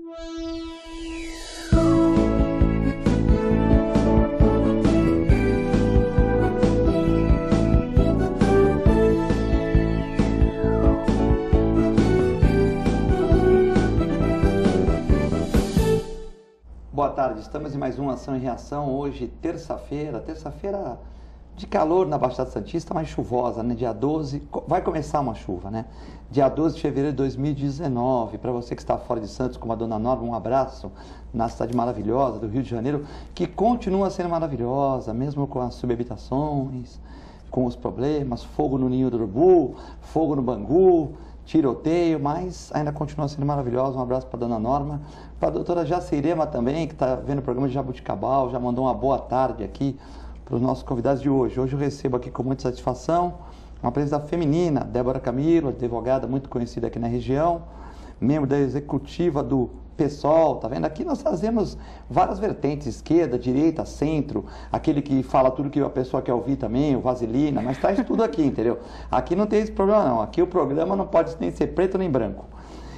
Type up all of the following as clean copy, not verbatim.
Boa tarde, estamos em mais uma Ação e Reação, hoje terça-feira de calor na Baixada Santista, mas chuvosa, né? Dia 12, vai começar uma chuva, né? Dia 12 de fevereiro de 2019, para você que está fora de Santos, como a Dona Norma, um abraço na cidade maravilhosa do Rio de Janeiro, que continua sendo maravilhosa, mesmo com as subhabitações, com os problemas, fogo no Ninho do Urubu, fogo no Bangu, tiroteio, mas ainda continua sendo maravilhosa. Um abraço para a Dona Norma, para a doutora Jacirema também, que está vendo o programa de Jabuticabal, já mandou uma boa tarde aqui para os nossos convidados de hoje. Hoje eu recebo aqui com muita satisfação uma presença feminina, Débora Camilo, advogada muito conhecida aqui na região, membro da executiva do PSOL, tá vendo? Aqui nós trazemos várias vertentes, esquerda, direita, centro, aquele que fala tudo que a pessoa quer ouvir também, o vaselina, mas traz tudo aqui, entendeu? Aqui não tem esse problema não, aqui o programa não pode nem ser preto nem branco.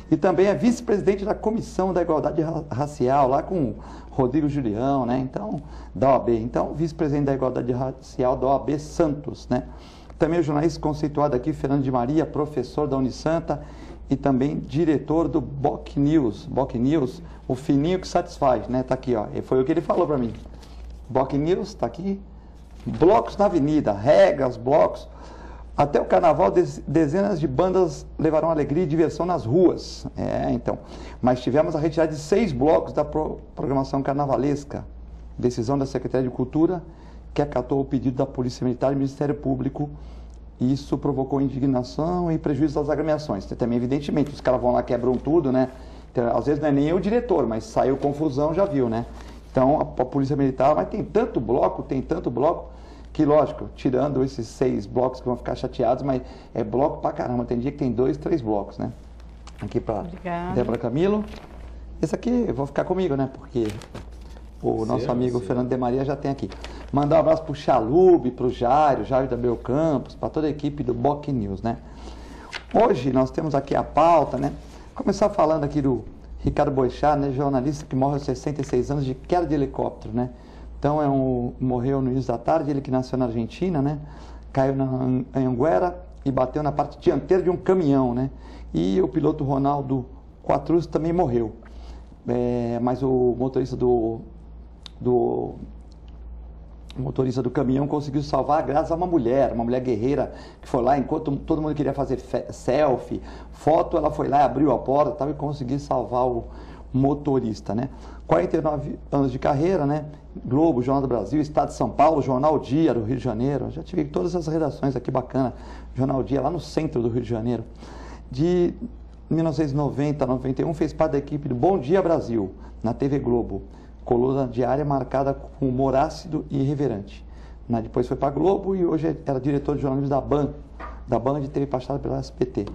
E também é vice-presidente da Comissão da Igualdade Racial, lá com Rodrigo Julião, né? Então, da OAB. Então, vice-presidente da Igualdade Racial da OAB Santos, né? Também o jornalista conceituado aqui, Fernando de Maria, professor da Unisanta e também diretor do BOC News. BOC News, o fininho que satisfaz, né? Tá aqui, ó. E foi o que ele falou para mim. BOC News, tá aqui. Blocos na avenida, regras, blocos. Até o carnaval, dezenas de bandas levaram alegria e diversão nas ruas. Então. Mas tivemos a retirada de 6 blocos da programação carnavalesca. Decisão da Secretaria de Cultura, que acatou o pedido da Polícia Militar e Ministério Público. E isso provocou indignação e prejuízo das agremiações. Também, evidentemente, os caras vão lá, quebram tudo, né? Então, às vezes não é nem o diretor, mas saiu confusão, já viu, né? Então, a Polícia Militar, mas tem tanto bloco, que, lógico, tirando esses 6 blocos que vão ficar chateados, mas é bloco pra caramba. Tem dia que tem 2, 3 blocos, né? Aqui pra Débora Camilo. Esse aqui eu vou ficar comigo, né? Porque o nosso amigo Fernando de Maria já tem aqui. Mandar um abraço pro Chalub, pro Jairo da Belcampos, para toda a equipe do BOC News, né? Hoje nós temos aqui a pauta, né? Começar falando aqui do Ricardo Boechat, né? Jornalista que morre aos 66 anos de queda de helicóptero, né? Então morreu no início da tarde, ele que nasceu na Argentina, né? Caiu na Anhanguera e bateu na parte dianteira de um caminhão, né? E o piloto Ronaldo Quatruz também morreu. Mas o motorista do caminhão conseguiu salvar graças a uma mulher guerreira que foi lá, enquanto todo mundo queria fazer selfie, foto, ela foi lá, abriu a porta e conseguiu salvar o motorista, né? 49 anos de carreira, né? Globo, Jornal do Brasil, Estado de São Paulo, Jornal Dia do Rio de Janeiro, já tive todas essas redações aqui bacana, Jornal Dia lá no centro do Rio de Janeiro. De 1990 a 91 fez parte da equipe do Bom Dia Brasil, na TV Globo, coluna diária marcada com humor ácido e irreverente. Depois foi para a Globo e hoje era diretor de jornalismo da Band e teve passada pela SBT.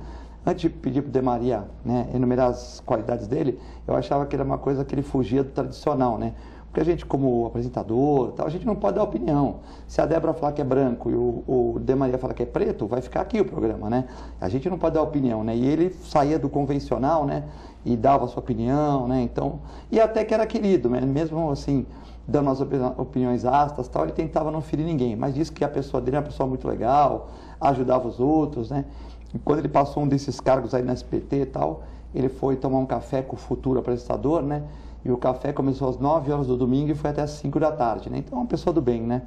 Antes de pedir para o De Maria, né, enumerar as qualidades dele, eu achava que era uma coisa que ele fugia do tradicional, né? Porque a gente, como apresentador, tal, a gente não pode dar opinião. Se a Débora falar que é branco e o De Maria falar que é preto, vai ficar aqui o programa, né? A gente não pode dar opinião, né? E ele saía do convencional, né? E dava a sua opinião, né? Então, e até que era querido, né? Mesmo assim, dando as opiniões ácidas, tal, ele tentava não ferir ninguém, mas disse que a pessoa dele era uma pessoa muito legal, ajudava os outros, né? E quando ele passou um desses cargos aí na SBT e tal, ele foi tomar um café com o futuro apresentador, né? E o café começou às 9 horas do domingo e foi até às 5 da tarde, né? Então, é uma pessoa do bem, né?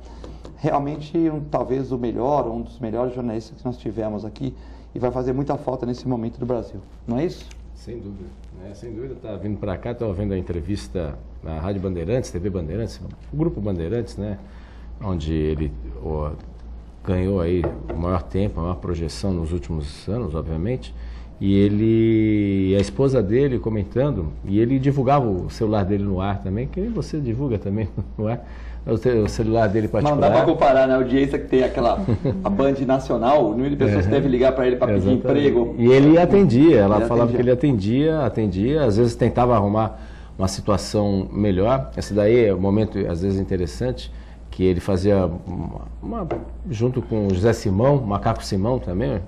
Realmente, talvez o melhor, um dos melhores jornalistas que nós tivemos aqui e vai fazer muita falta nesse momento do Brasil, não é isso? Sem dúvida, né? Sem dúvida, tá vindo para cá, estava vendo a entrevista na Rádio Bandeirantes, TV Bandeirantes, o Grupo Bandeirantes, né? Onde ele ganhou aí o maior tempo, a maior projeção nos últimos anos, obviamente, e a esposa dele comentando, e ele divulgava o celular dele no ar também, que você divulga também no ar, o celular dele particular. Não dá para comparar, né? A audiência que tem a Band Nacional, o número de pessoas que deve ligar para ele para pedir emprego. E ele atendia, ela falava que ele atendia, às vezes tentava arrumar uma situação melhor. Esse daí é um momento, às vezes, interessante, que ele fazia junto com o José Simão, Macaco Simão também,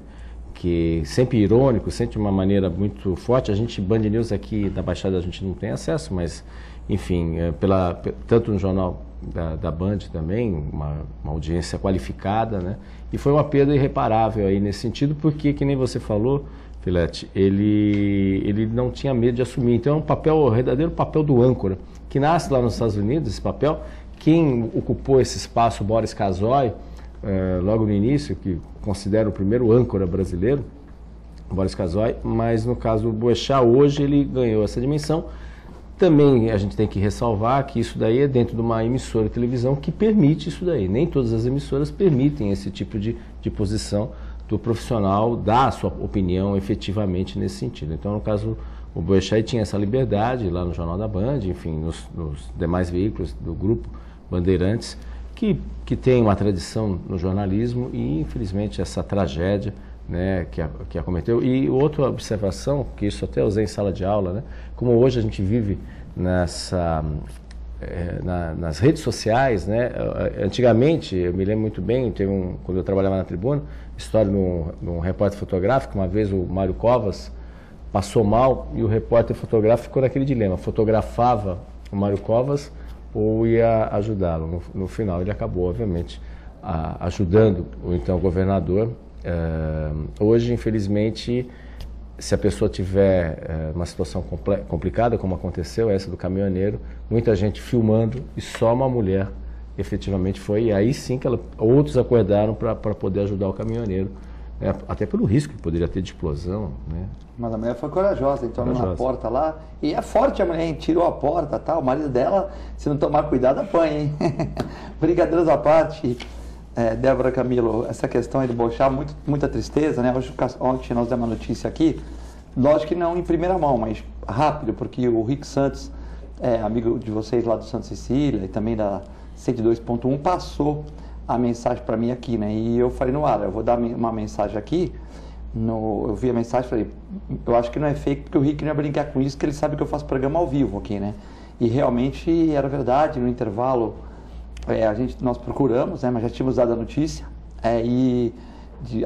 porque sempre irônico, sempre de uma maneira muito forte. A gente, Band News aqui da Baixada, a gente não tem acesso, mas, enfim, tanto no jornal da Band também, uma audiência qualificada, né? E foi uma perda irreparável aí nesse sentido, porque, que nem você falou, Filete, ele não tinha medo de assumir. Então é um papel, o verdadeiro papel do âncora, que nasce lá nos Estados Unidos, esse papel. Quem ocupou esse espaço, Boris Kazoy, logo no início, que considera o primeiro âncora brasileiro, Boris Kazoy, mas no caso do Boechat, hoje ele ganhou essa dimensão. Também a gente tem que ressalvar que isso daí é dentro de uma emissora de televisão que permite isso daí. Nem todas as emissoras permitem esse tipo de posição do profissional dar a sua opinião efetivamente nesse sentido. Então, no caso, o Boechat tinha essa liberdade lá no Jornal da Band, enfim, nos demais veículos do grupo Bandeirantes, que tem uma tradição no jornalismo e, infelizmente, essa tragédia, né, que acometeu. E outra observação, que isso até usei em sala de aula, né, como hoje a gente vive nas redes sociais, né, antigamente, eu me lembro muito bem, quando eu trabalhava na Tribuna, história de um repórter fotográfico, uma vez o Mário Covas passou mal e o repórter fotográfico ficou naquele dilema, fotografava o Mário Covas ou ia ajudá-lo. No final ele acabou, obviamente, ajudando o então governador. Hoje, infelizmente, se a pessoa tiver uma situação complicada, como aconteceu, essa do caminhoneiro, muita gente filmando e só uma mulher efetivamente foi, e aí sim que outros acordaram para poder ajudar o caminhoneiro, né? Até pelo risco que poderia ter de explosão, né? Mas a mulher foi corajosa, entrou na porta lá, e é forte a mulher, hein? Tirou a porta, tá? O marido dela, se não tomar cuidado, apanha, hein? Brincadeiras à parte, Débora, Camilo, essa questão aí do Boechat, muita tristeza, né? Ontem nós demos uma notícia aqui, lógico que não em primeira mão, mas rápido, porque o Rick Santos, amigo de vocês lá do Santa Cecília e também da 102.1, passou a mensagem para mim aqui, né? E eu falei no ar, eu vou dar uma mensagem aqui, eu vi a mensagem e falei, eu acho que não é fake, porque o Rick não ia brincar com isso, que ele sabe que eu faço programa ao vivo aqui, né? E realmente era verdade, no intervalo, nós procuramos, né? Mas já tínhamos dado a notícia,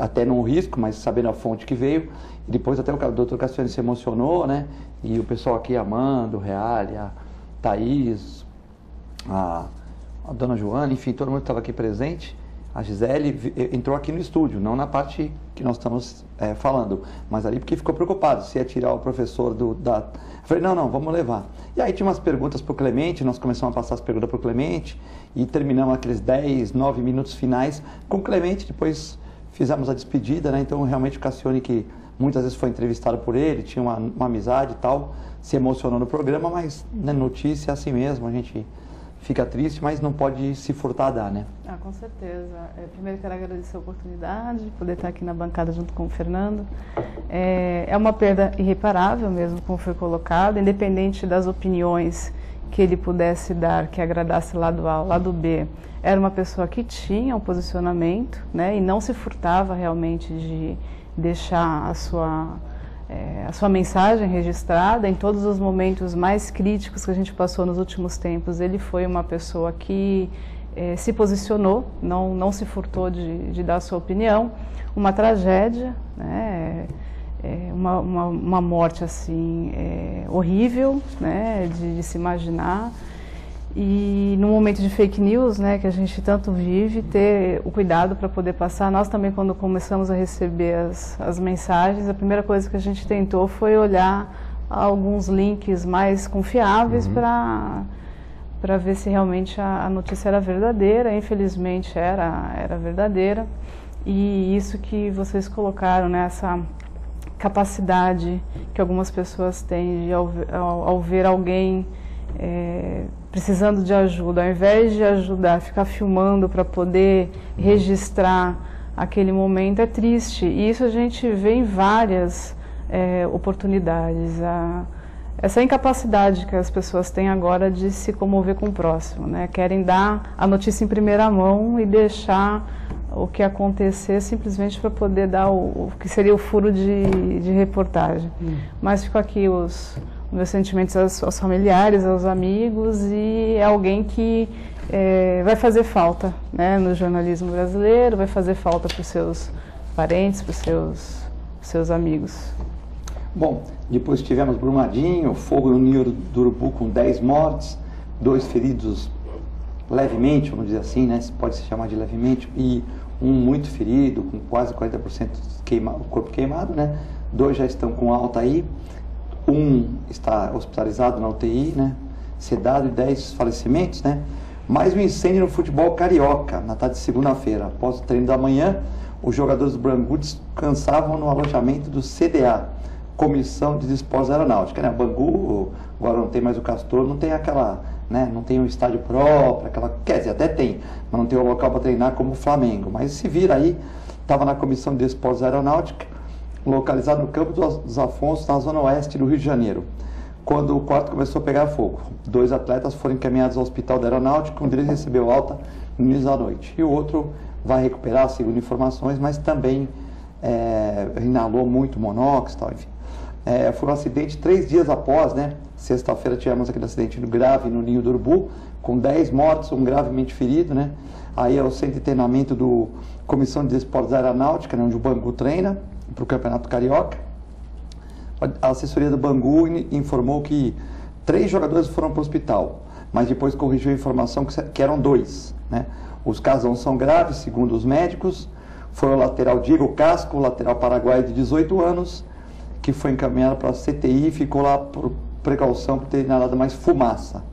até num risco, mas sabendo a fonte que veio, e depois até o doutor Cassiano se emocionou, né? E o pessoal aqui, Amanda, o Reale, a Thaís, a dona Joana, enfim, todo mundo estava aqui presente. A Gisele entrou aqui no estúdio, não na parte que nós estamos falando, mas ali porque ficou preocupado se ia tirar o professor Eu falei, não, vamos levar. E aí tinha umas perguntas para o Clemente, nós começamos a passar as perguntas para o Clemente e terminamos aqueles 10, 9 minutos finais com o Clemente, depois fizemos a despedida, né? Então realmente o Cassione, que muitas vezes foi entrevistado por ele, tinha uma amizade e tal, se emocionou no programa, mas na notícia é assim mesmo, a gente fica triste, mas não pode se furtar a dar, né? Com certeza. Primeiro quero agradecer a oportunidade de poder estar aqui na bancada junto com o Fernando. É uma perda irreparável mesmo, como foi colocado, independente das opiniões que ele pudesse dar, que agradasse lado A ou lado B. Era uma pessoa que tinha um posicionamento, né, e não se furtava realmente de deixar a sua mensagem registrada em todos os momentos mais críticos que a gente passou nos últimos tempos. Ele foi uma pessoa que se posicionou, não se furtou de dar a sua opinião. Uma tragédia, né? Uma morte assim horrível, né? De se imaginar. E no momento de fake news, né, que a gente tanto vive, ter o cuidado para poder passar. Nós também, quando começamos a receber as mensagens, a primeira coisa que a gente tentou foi olhar alguns links mais confiáveis para ver se realmente a notícia era verdadeira. Infelizmente era verdadeira. E isso que vocês colocaram, né, essa capacidade que algumas pessoas têm de, ao ver alguém precisando de ajuda, ao invés de ajudar, ficar filmando para poder registrar aquele momento, é triste. E isso a gente vê em várias oportunidades. Essa incapacidade que as pessoas têm agora de se comover com o próximo, né? Querem dar a notícia em primeira mão e deixar o que acontecer simplesmente para poder dar o que seria o furo de reportagem. Mas ficam aqui os meus sentimentos aos familiares, aos amigos, e é alguém que vai fazer falta, né, no jornalismo brasileiro, vai fazer falta para os seus parentes, para os seus seus amigos. Bom, depois tivemos Brumadinho, fogo no Ninho do Urubu com 10 mortes, 2 feridos levemente, vamos dizer assim, né? Pode se chamar de levemente, e um muito ferido, com quase 40% o corpo queimado, né? 2 já estão com alta aí, 1 está hospitalizado na UTI, né? Sedado, e 10 falecimentos, né? Mais um incêndio no futebol carioca, na tarde de segunda-feira. Após o treino da manhã, os jogadores do Bangu descansavam no alojamento do CDA, Comissão de Desportos Aeronáutica, né? Bangu, agora não tem mais o Castor, não tem aquela, né? Não tem um estádio próprio, quer dizer, até tem, mas não tem um local para treinar como o Flamengo. Mas se vira aí, estava na Comissão de Desportos Aeronáutica, localizado no Campo dos Afonsos, na zona oeste do Rio de Janeiro, quando o quarto começou a pegar fogo. 2 atletas foram encaminhados ao Hospital da Aeronáutica, um deles recebeu alta no início da noite, e o outro vai recuperar, segundo informações, mas também inalou muito monóxido, tal, enfim. Foi um acidente 3 dias após, né? Sexta-feira tivemos aquele acidente grave no Ninho do Urubu, com 10 mortos, um gravemente ferido, né? Aí é o centro de treinamento do Comissão de Desportos Aeronáutica, né? Onde o Bangu treina para o Campeonato Carioca. A assessoria do Bangu informou que 3 jogadores foram para o hospital, mas depois corrigiu a informação que eram 2, né? Os casos não são graves, segundo os médicos. Foi o lateral Diego Casco, o lateral paraguaio de 18 anos, que foi encaminhado para a CTI e ficou lá por precaução, por ter inalado mais fumaça.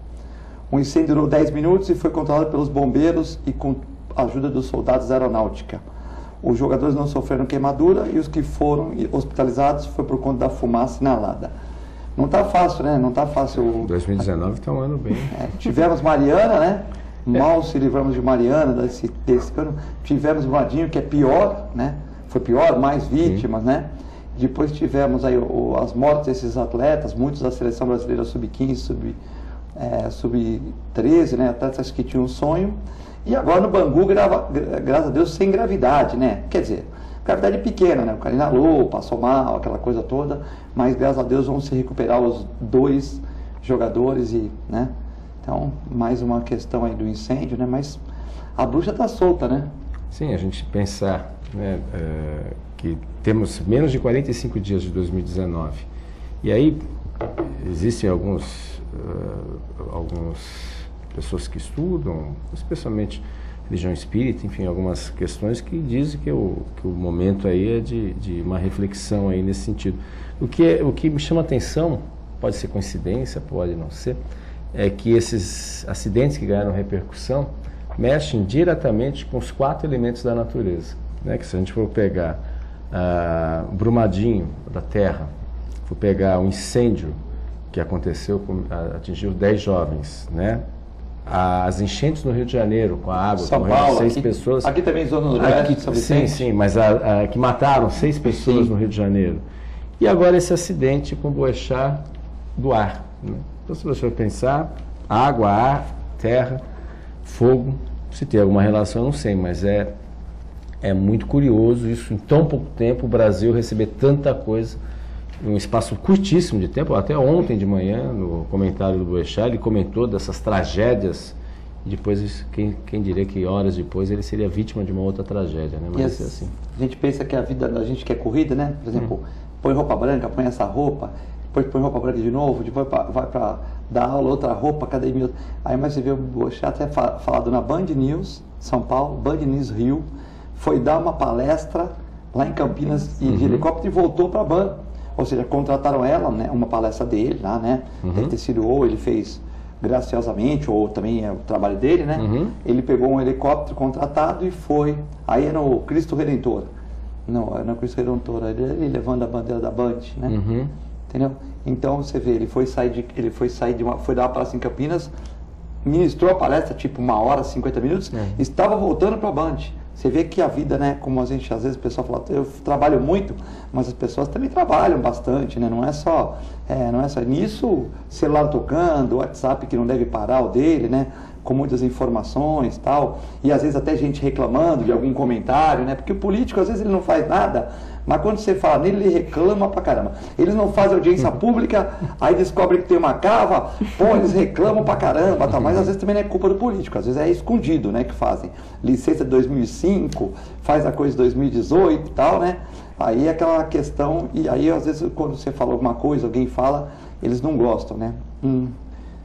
O incêndio durou 10 minutos e foi controlado pelos bombeiros e com a ajuda dos soldados da aeronáutica. Os jogadores não sofreram queimadura e os que foram hospitalizados foi por conta da fumaça inalada. Não está fácil, né? Não está fácil. 2019 está um ano bem. Tivemos Mariana, né? Mal se livramos de Mariana desse ano. Tivemos Brumadinho, que é pior, né? Foi pior, mais vítimas, né? Depois tivemos aí as mortes desses atletas, muitos da seleção brasileira sub-15, sub-13, né? Atletas que tinham um sonho. E agora no Bangu, graças a Deus, sem gravidade, né? Quer dizer, gravidade pequena, né? O cara inalou, passou mal, aquela coisa toda, mas graças a Deus vão se recuperar os 2 jogadores e, né? Então, mais uma questão aí do incêndio, né? Mas a bruxa está solta, né? Sim, a gente pensar, né, que temos menos de 45 dias de 2019. E aí existem algumas pessoas que estudam, especialmente religião espírita, enfim, algumas questões que dizem que o momento aí é de uma reflexão aí nesse sentido. O que me chama a atenção, pode ser coincidência, pode não ser, é que esses acidentes que ganharam repercussão mexem diretamente com os 4 elementos da natureza, né? Que se a gente for pegar o Brumadinho da terra, for pegar o incêndio que aconteceu, atingiu 10 jovens, né? As enchentes no Rio de Janeiro, com a água, São Paulo, 6 aqui, pessoas. Aqui também zona do leste, sim, mas que mataram 6 pessoas no Rio de Janeiro. E agora esse acidente com o Boechat do ar, né? Então, se você for pensar, água, ar, terra, fogo, se tem alguma relação, eu não sei, mas é muito curioso isso, em tão pouco tempo, o Brasil receber tanta coisa, em um espaço curtíssimo de tempo. Até ontem de manhã, no comentário do Boechat, ele comentou dessas tragédias, e depois, quem diria que horas depois ele seria vítima de uma outra tragédia, né? Mas assim. A gente pensa que a vida da gente que é corrida, né? Por exemplo, põe roupa branca, põe essa roupa, depois põe roupa branca de novo, depois vai para dar aula, outra roupa, academia. Aí mais você vê o Boechat até falado na Band News, São Paulo, Band News Rio, foi dar uma palestra lá em Campinas de helicóptero e voltou para a Band. Ou seja, contrataram ela, né, uma palestra dele lá, né? Deve ter sido, ou ele fez graciosamente, ou também é o trabalho dele, né? Ele pegou um helicóptero contratado e foi. Aí é no Cristo Redentor. Não, é no Cristo Redentor, ele levando a bandeira da Band, né? Entendeu? Então você vê, foi dar uma palestra em Campinas, ministrou a palestra tipo 1 hora, 50 minutos, estava voltando para a Band. Você vê que a vida, né, como a gente, às vezes o pessoal fala, eu trabalho muito, mas as pessoas também trabalham bastante, né, não é só nisso, celular tocando, WhatsApp que não deve parar o dele, né, com muitas informações e tal, e às vezes até gente reclamando de algum comentário, né, porque o político às vezes ele não faz nada, mas quando você fala nele, ele reclama pra caramba. Eles não fazem audiência pública, aí descobrem que tem uma cava, pô, eles reclamam pra caramba, tá? Mas às vezes também não é culpa do político, às vezes é escondido, né, que fazem. Licença de 2005, faz a coisa de 2018 e tal, né? Aí é aquela questão, e aí às vezes quando você fala alguma coisa, alguém fala, eles não gostam, né?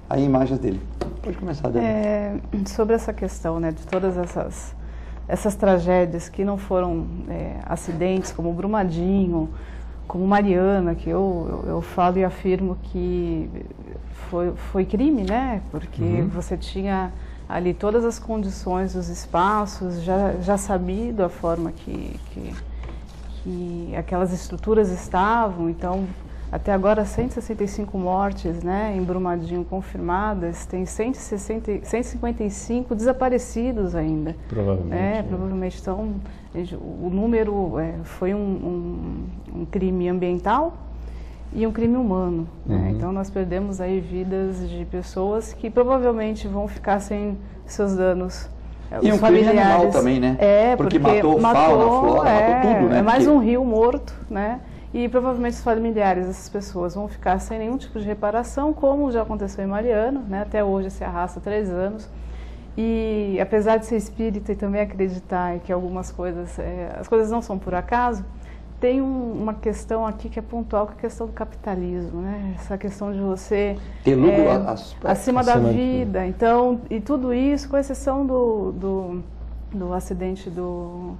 Aí imagens dele. Pode começar, Débora. Sobre essa questão, né, de todas essas tragédias que não foram acidentes, como Brumadinho, como Mariana, que eu falo e afirmo que foi crime, né? Porque você tinha ali todas as condições dos espaços, já sabido a forma que aquelas estruturas estavam. Então, até agora 165 mortes, né, em Brumadinho confirmadas, tem 155 desaparecidos ainda. Provavelmente. Provavelmente. Então, o número foi um crime ambiental e um crime humano. Né? Então, nós perdemos aí vidas de pessoas que provavelmente vão ficar sem seus danos. E um crime animal também, né? Porque matou fauna, flora, matou tudo, né? É mais um rio morto, né? E provavelmente os familiares dessas pessoas vão ficar sem nenhum tipo de reparação, como já aconteceu em Mariana, né? Até hoje se arrasta 3 anos. E apesar de ser espírita e também acreditar que algumas coisas, as coisas não são por acaso, tem uma questão aqui que é pontual, que é a questão do capitalismo, né? Essa questão de você ter lucro acima da vida. Então, e tudo isso, com exceção do acidente do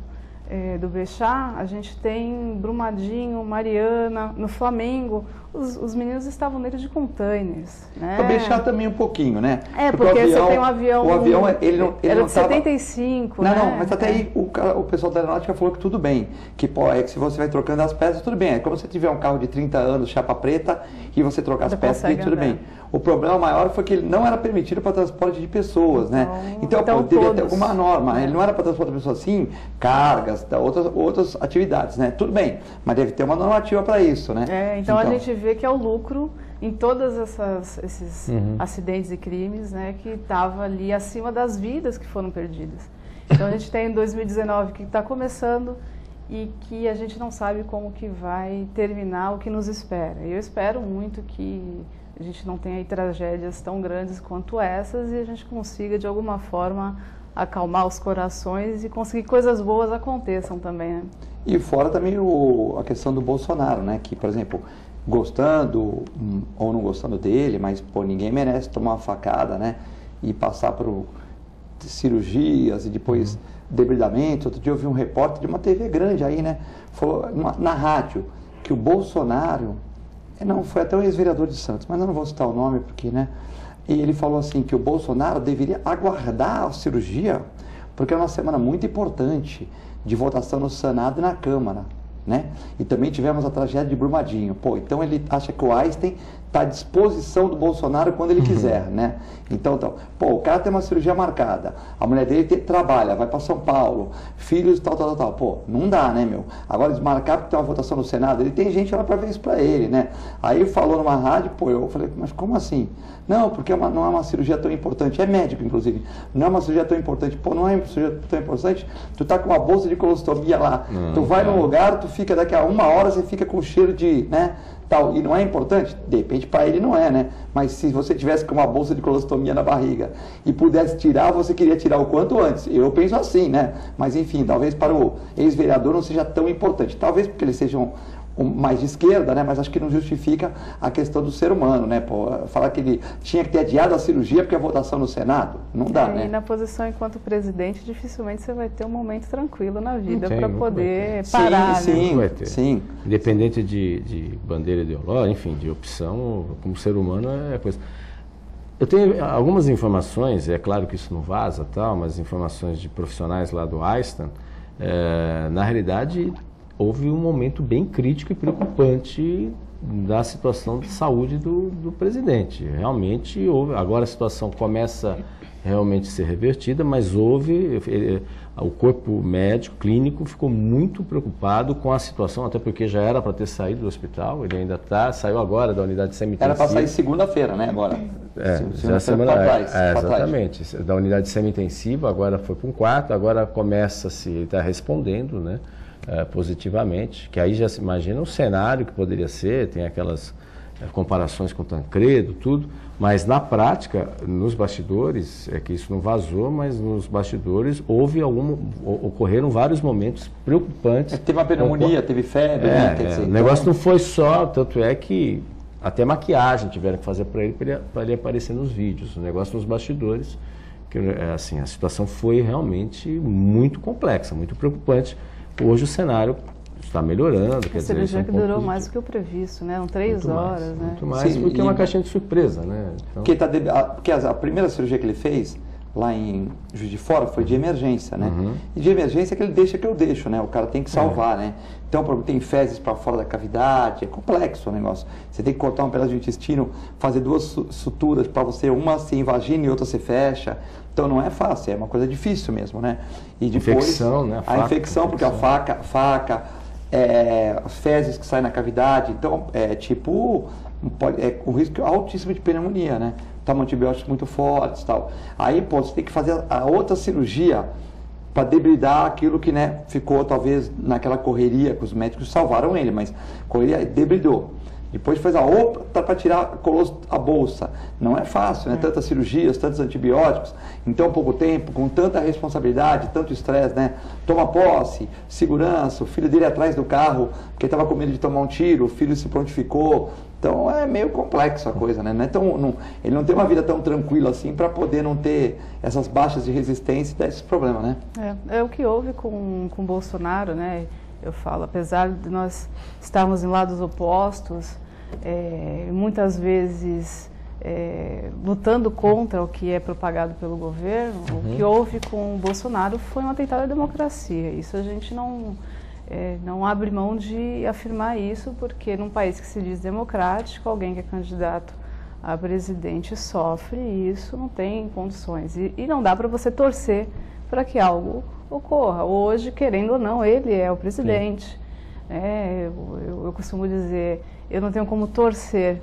Bechá, a gente tem Brumadinho, Mariana, no Flamengo, os meninos estavam dentro de containers, né? O Bechá também um pouquinho, né? Porque avião, você tem um avião... O avião, ele era não de 75, não, né? Não, mas até aí o pessoal da aeronáutica falou que tudo bem, que se você vai trocando as peças, tudo bem. É como se você tiver um carro de 30 anos, chapa preta, e você trocar as peças, tudo bem. O problema maior foi que ele não era permitido para transporte de pessoas, né? Então poderia ter alguma norma. Ele não era para transporte de pessoas, sim, cargas, outras atividades, né? Tudo bem, mas deve ter uma normativa para isso, né? Então a gente vê que é o lucro em todos esses acidentes e crimes, né? Que estava ali acima das vidas que foram perdidas. Então a gente tem 2019 que está começando e que a gente não sabe como que vai terminar, o que nos espera. Eu espero muito que a gente não tenha aí tragédias tão grandes quanto essas e a gente consiga, de alguma forma, acalmar os corações e conseguir que coisas boas aconteçam também, né? E fora também a questão do Bolsonaro, né? Que, por exemplo, gostando ou não gostando dele, mas, ninguém merece tomar uma facada, né? E passar por cirurgias e depois debridamento. Outro dia eu vi um repórter de uma TV grande aí, né? Falou na rádio que o Bolsonaro... Não, foi até o ex-vereador de Santos, mas eu não vou citar o nome porque, né? E ele falou assim que o Bolsonaro deveria aguardar a cirurgia, porque é uma semana muito importante de votação no Senado e na Câmara, né? E também tivemos a tragédia de Brumadinho. Então ele acha que o Einstein está à disposição do Bolsonaro quando ele quiser, né? Então, o cara tem uma cirurgia marcada, a mulher dele trabalha, vai para São Paulo, filhos, tal. Não dá, né, meu? Agora desmarcar porque tem uma votação no Senado, ele tem gente lá para ver isso para ele, né? Aí falou numa rádio, eu falei, mas como assim? Não, porque não é uma cirurgia tão importante, é médico, inclusive, não é uma cirurgia tão importante. Não é uma cirurgia tão importante, tu tá com uma bolsa de colostomia lá, tu vai num lugar, tu fica daqui a 1 hora, você fica com cheiro de, né? E não é importante? De repente para ele não é, né? Mas se você tivesse com uma bolsa de colostomia na barriga e pudesse tirar, você queria tirar o quanto antes. Eu penso assim, né? Mas enfim, talvez para o ex-vereador não seja tão importante. Talvez porque eles sejam mais de esquerda, né? Mas acho que não justifica a questão do ser humano, né? Falar que ele tinha que ter adiado a cirurgia porque a votação no Senado, não dá, né? E na posição enquanto presidente, dificilmente você vai ter um momento tranquilo na vida para poder parar, sim, né? Sim. Independente de bandeira ideológica, enfim, de opção, como ser humano é coisa. Eu tenho algumas informações, é claro que isso não vaza, mas informações de profissionais lá do Einstein, na realidade houve um momento bem crítico e preocupante da situação de saúde do presidente. Realmente houve, agora a situação começa realmente a ser revertida, mas o corpo médico, clínico, ficou muito preocupado com a situação, até porque já era para ter saído do hospital, ele ainda saiu agora da unidade semi-intensiva. Era para sair segunda-feira, né, agora? Exatamente, da unidade semi-intensiva, agora foi para um quarto, agora começa-se, ele está respondendo, né? Positivamente, que aí já se imagina o cenário que poderia ser, tem aquelas comparações com Tancredo, tudo, mas na prática, nos bastidores, é que isso não vazou, mas nos bastidores ocorreram vários momentos preocupantes. Teve uma pneumonia, teve febre, né? Quer dizer, o negócio não foi só, tanto é que até maquiagem tiveram que fazer para ele aparecer nos vídeos. O negócio nos bastidores, que assim, a situação foi realmente muito complexa, muito preocupante. Hoje o cenário está melhorando, quer dizer, isso é um ponto positivo. Durou mais do que o previsto, né? 3 horas, né? Muito mais, sim, porque é uma caixinha de surpresa, né? Então... Porque a primeira cirurgia que ele fez lá em Juiz de Fora foi de emergência, né? E de emergência é que ele deixa que eu deixo, né? O cara tem que salvar, né? Então, tem fezes para fora da cavidade, é complexo o negócio. Você tem que cortar um pedaço de intestino, fazer 2 suturas para você, uma ser invagina e outra se fecha. Então, não é fácil, é uma coisa difícil mesmo, né? E depois, infecção, né? A infecção, porque a faca, as fezes que saem na cavidade, então, um risco altíssimo de pneumonia, né? Toma antibióticos muito fortes e tal. Aí, você tem que fazer a outra cirurgia para debridar aquilo que, né, ficou talvez naquela correria, que os médicos salvaram ele, mas correria debridou. Depois fez a outra para tirar a bolsa. Não é fácil, né? Tantas cirurgias, tantos antibióticos, em tão pouco tempo, com tanta responsabilidade, tanto estresse, né? Toma posse, segurança, o filho dele atrás do carro, porque estava com medo de tomar um tiro, o filho se prontificou. Então é meio complexo a coisa, né? Ele não tem uma vida tão tranquila assim para poder não ter essas baixas de resistência e desses problemas, né? É o que houve com o Bolsonaro, né? Eu falo, apesar de nós estarmos em lados opostos, muitas vezes lutando contra o que é propagado pelo governo, o que houve com o Bolsonaro foi um atentado à democracia. Isso a gente não abre mão de afirmar isso, porque num país que se diz democrático, alguém que é candidato a presidente sofre e isso não tem condições. E não dá para você torcer para que algo ocorra. Hoje, querendo ou não, ele é o presidente. Eu costumo dizer, eu não tenho como torcer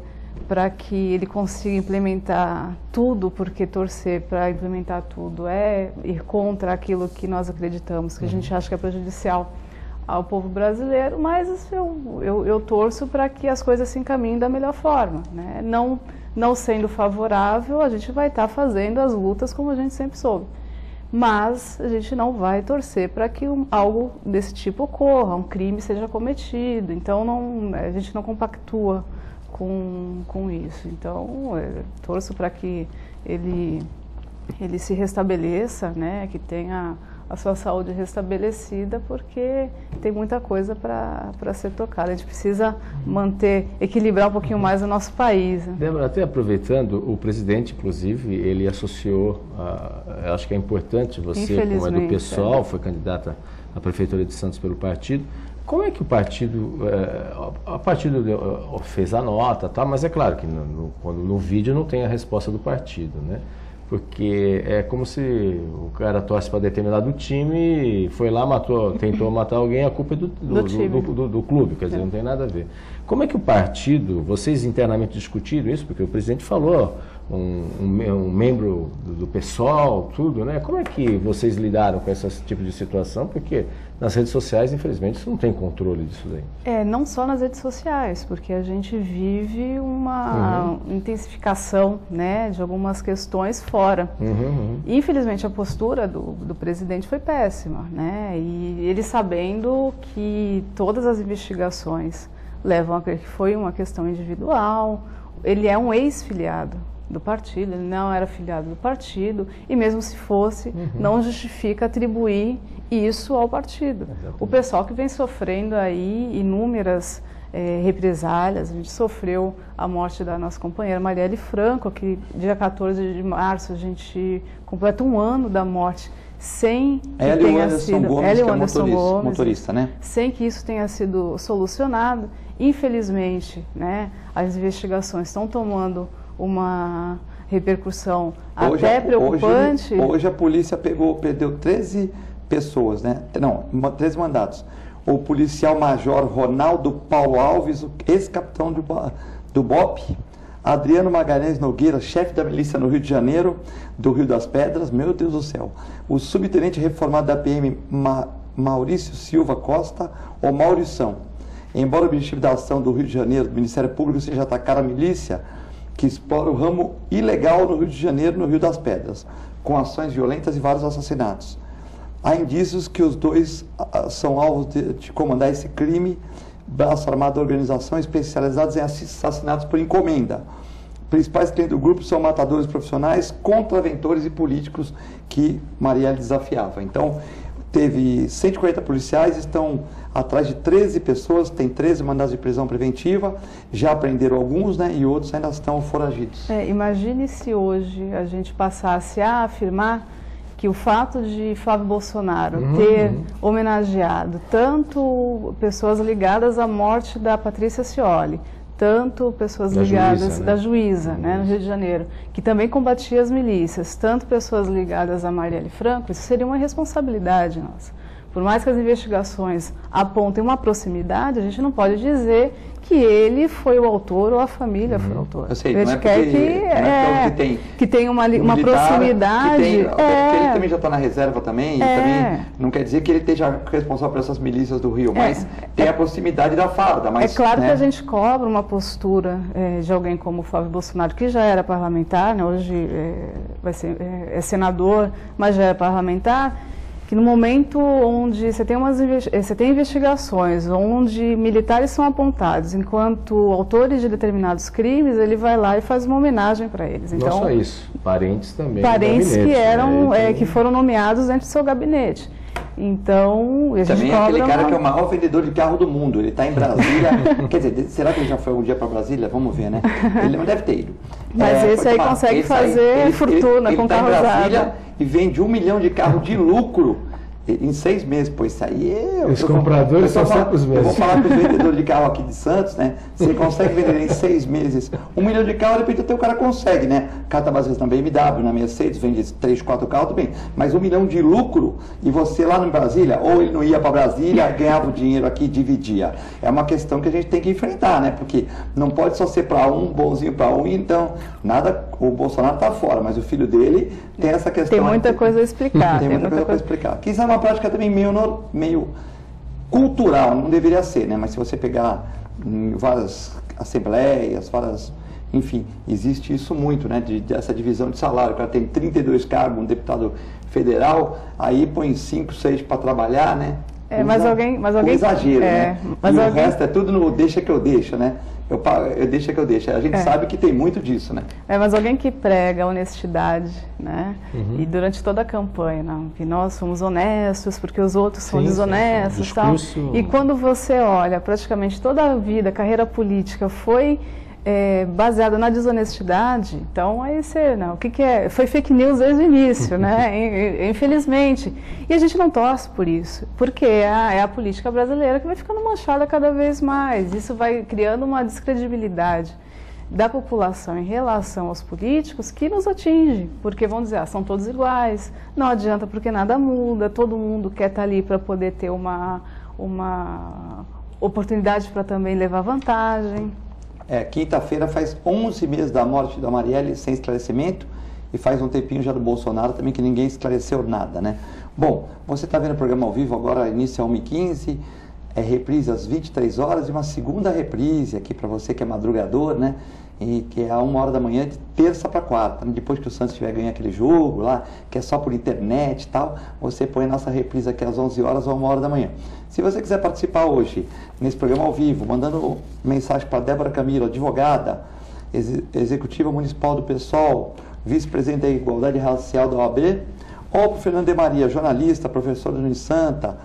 para que ele consiga implementar tudo, porque torcer para implementar tudo é ir contra aquilo que nós acreditamos, que a gente acha que é prejudicial ao povo brasileiro, mas eu torço para que as coisas se encaminhem da melhor forma, né? Não sendo favorável, a gente vai estar fazendo as lutas como a gente sempre soube. Mas a gente não vai torcer para que algo desse tipo ocorra, um crime seja cometido. Então a gente não compactua com isso. Então torço para que ele se restabeleça, né, que tenha a sua saúde restabelecida, porque tem muita coisa para ser tocada. A gente precisa equilibrar um pouquinho mais o nosso país. Né? Débora, até aproveitando, o presidente, inclusive, ele associou, acho que é importante, você, como é do PSOL, foi candidata à Prefeitura de Santos pelo partido. Como é que o partido fez a nota, tá? Mas é claro que no vídeo não tem a resposta do partido, né? Porque é como se o cara torce para determinado time, foi lá, tentou matar alguém, a culpa é do clube, quer dizer, não tem nada a ver. Como é que o partido, vocês internamente discutiram isso? Porque o presidente falou, um membro do PSOL, tudo, né? Como é que vocês lidaram com esse tipo de situação? Porque nas redes sociais, infelizmente, você não tem controle disso daí. Não só nas redes sociais, porque a gente vive uma intensificação, né, de algumas questões fora. Infelizmente, a postura do presidente foi péssima, né? E ele sabendo que todas as investigações levam a crer que foi uma questão individual, ele é um ex-filiado do partido, ele não era filiado do partido, e mesmo se fosse, não justifica atribuir isso ao partido. Exatamente. O pessoal que vem sofrendo aí inúmeras represálias, a gente sofreu a morte da nossa companheira Marielle Franco, que dia 14 de março a gente completa 1 ano da morte, sem que tenha sido... Anderson Gomes, motorista, né? Sem que isso tenha sido solucionado. Infelizmente, né, as investigações estão tomando uma repercussão até preocupante. Hoje a polícia perdeu 13 pessoas, né? Não, 13 mandatos. O policial major Ronaldo Paulo Alves, ex-capitão do BOP, Adriano Magalhães Nogueira, chefe da milícia no Rio de Janeiro, do Rio das Pedras, meu Deus do céu. O subtenente reformado da PM Maurício Silva Costa, ou Maurição. Embora o objetivo da ação do Rio de Janeiro, do Ministério Público, seja atacar a milícia que explora o ramo ilegal no Rio de Janeiro, no Rio das Pedras, com ações violentas e vários assassinatos. Há indícios que os dois são alvos de comandar esse crime, braço armado da organização especializados em assassinatos por encomenda. Principais clientes do grupo são matadores profissionais, contraventores e políticos que Marielle desafiava. Então, teve 140 policiais, estão atrás de 13 pessoas, tem 13 mandados de prisão preventiva, já prenderam alguns, né, e outros ainda estão foragidos. Imagine se hoje a gente passasse a afirmar que o fato de Flávio Bolsonaro ter homenageado tanto pessoas ligadas à morte da Patrícia Scioli, tanto pessoas ligadas da juíza, né, no Rio de Janeiro, que também combatia as milícias, tanto pessoas ligadas a Marielle Franco, isso seria uma responsabilidade nossa. Por mais que as investigações apontem uma proximidade, a gente não pode dizer que ele foi o autor ou a família foi o autor. Eu sei, não é porque, que tem uma militar, proximidade. Porque ele também já está na reserva também, e também não quer dizer que ele esteja responsável por essas milícias do Rio, mas tem a proximidade da farda. Mas, é claro, né, que a gente cobra uma postura de alguém como o Flávio Bolsonaro, que já era parlamentar, né, hoje é senador, mas já é parlamentar, que no momento onde você tem investigações, onde militares são apontados enquanto autores de determinados crimes, ele vai lá e faz uma homenagem para eles. Então, não só isso, parentes também. Parentes que eram, que foram nomeados dentro do seu gabinete. Então, a gente também é aquele cara que é o maior vendedor de carro do mundo. Ele está em Brasília. Quer dizer, será que ele já foi algum dia para Brasília? Vamos ver, né? Ele não deve ter ido. Mas esse aí consegue fazer fortuna com carro usado. Ele está em Brasília e vende 1 milhão de carros de lucro em 6 meses. Pô, isso aí os compradores são sempre os mesmos. Eu vou falar com o vendedor de carro aqui de Santos, né? Se ele consegue vender em 6 meses 1 milhão de carros, de repente até o cara consegue, né? O cara tá às vezes na BMW, na Mercedes, vende 3, 4 carros, tudo bem. Mas 1 milhão de lucro, e você lá em Brasília, ou ele não ia para Brasília, ganhava o dinheiro aqui e dividia. É uma questão que a gente tem que enfrentar, né? Porque não pode só ser para um, bonzinho para um, então nada, o Bolsonaro tá fora, mas o filho dele tem essa questão. Tem muita coisa a explicar. Tem muita coisa para explicar. Quem sabe uma prática também meio cultural, não deveria ser, né? Mas se você pegar várias assembleias, enfim, existe isso muito, né? Dessa divisão de salário. O cara tem 32 cargos, um deputado federal, aí põe 5, 6 para trabalhar, né? Mas alguém exagero, né? Mas o resto é tudo no deixa que eu deixo, né? Eu deixa que eu deixo. A gente sabe que tem muito disso, né? Mas alguém que prega a honestidade, né? E durante toda a campanha, não, que nós somos honestos porque os outros são desonestos, tal. E quando você olha, praticamente toda a vida, a carreira política foi baseada na desonestidade, então aí você, não, o que é? Foi fake news desde o início, né? Infelizmente. E a gente não torce por isso, porque é a política brasileira que vai ficando manchada cada vez mais. Isso vai criando uma descredibilidade da população em relação aos políticos que nos atinge, porque vão dizer, são todos iguais, não adianta porque nada muda, todo mundo quer estar ali para poder ter uma oportunidade para também levar vantagem. Quinta-feira faz 11 meses da morte da Marielle sem esclarecimento e faz um tempinho já do Bolsonaro também que ninguém esclareceu nada, né? Bom, você está vendo o programa ao vivo agora, início às 1h15, reprise às 23 horas e uma segunda reprise aqui para você que é madrugador, né? E que é a 1h da manhã de terça para quarta, né? Depois que o Santos tiver ganho aquele jogo lá, que é só por internet e tal, você põe a nossa reprise aqui às 11 horas ou 1h da manhã. Se você quiser participar hoje, nesse programa ao vivo, mandando mensagem para Débora Camilo, advogada, executiva municipal do PSOL, vice-presidente da Igualdade Racial da OAB, ou para o Fernando de Maria, jornalista, professor da Unisanta,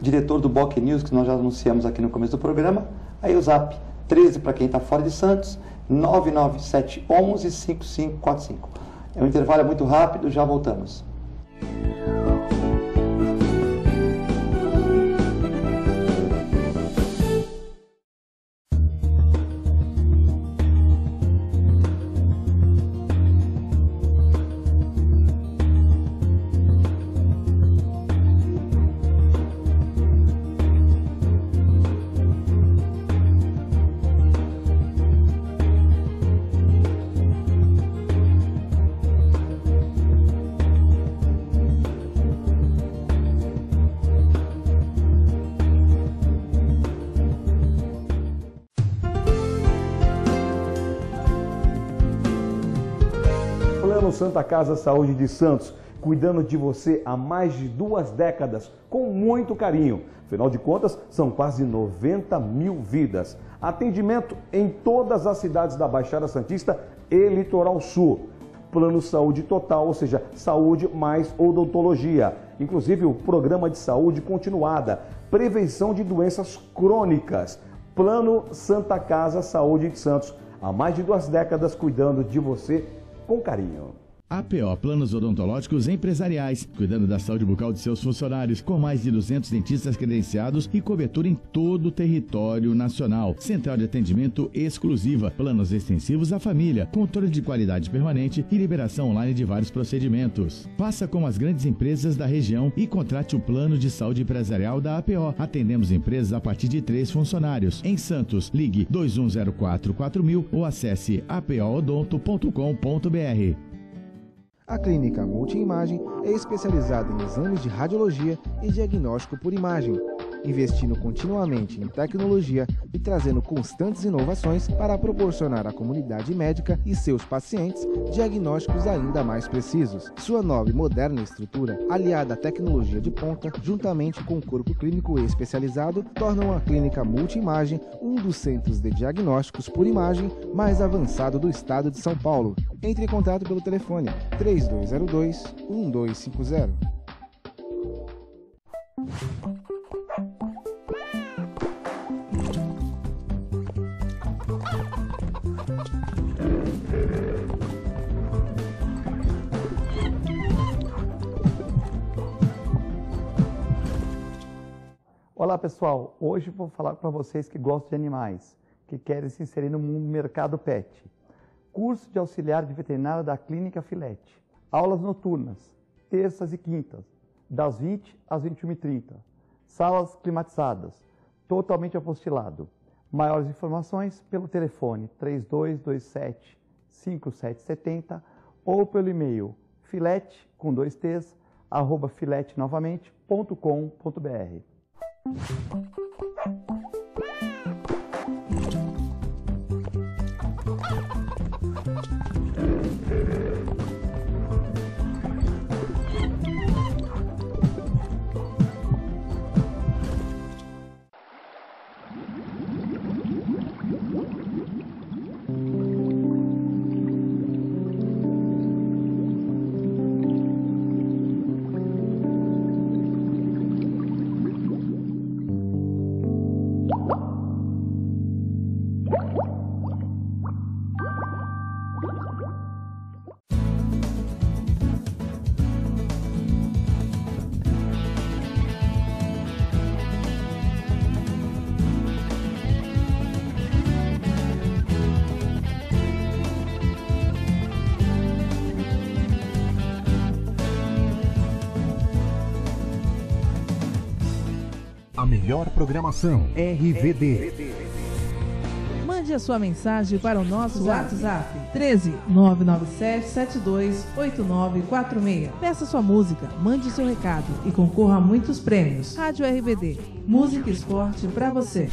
diretor do BOC News, que nós já anunciamos aqui no começo do programa, aí o zap 13 para quem está fora de Santos, 99711 5545. O intervalo é muito rápido, já voltamos. Plano Santa Casa Saúde de Santos, cuidando de você há mais de 2 décadas, com muito carinho. Afinal de contas, são quase 90 mil vidas. Atendimento em todas as cidades da Baixada Santista e Litoral Sul. Plano Saúde Total, ou seja, saúde mais odontologia. Inclusive o programa de saúde continuada, prevenção de doenças crônicas. Plano Santa Casa Saúde de Santos, há mais de 2 décadas cuidando de você com carinho. APO Planos Odontológicos Empresariais, cuidando da saúde bucal de seus funcionários, com mais de 200 dentistas credenciados e cobertura em todo o território nacional. Central de atendimento exclusiva, planos extensivos à família, controle de qualidade permanente e liberação online de vários procedimentos. Faça como as grandes empresas da região e contrate o plano de saúde empresarial da APO. Atendemos empresas a partir de 3 funcionários. Em Santos, ligue 2104-4000 ou acesse apoodonto.com.br. A Clínica Multiimagem é especializada em exames de radiologia e diagnóstico por imagem, investindo continuamente em tecnologia e trazendo constantes inovações para proporcionar à comunidade médica e seus pacientes diagnósticos ainda mais precisos. Sua nova e moderna estrutura, aliada à tecnologia de ponta, juntamente com o corpo clínico especializado, tornam a Clínica Multiimagem um dos centros de diagnósticos por imagem mais avançado do estado de São Paulo. Entre em contato pelo telefone 3202-1250. Olá pessoal, hoje vou falar para vocês que gostam de animais, que querem se inserir no mercado pet. Curso de auxiliar de veterinário da Clínica Filete. Aulas noturnas, terças e quintas, das 20 às 21h30. Salas climatizadas, totalmente apostilado. Maiores informações pelo telefone 3227-5770 ou pelo e-mail filete, com 2 t's, @filetenovamente.com.br. A melhor programação, RVD. Mande a sua mensagem para o nosso WhatsApp 13 997 72 8946. Peça sua música, mande seu recado e concorra a muitos prêmios. Rádio RVD, música e esporte para você.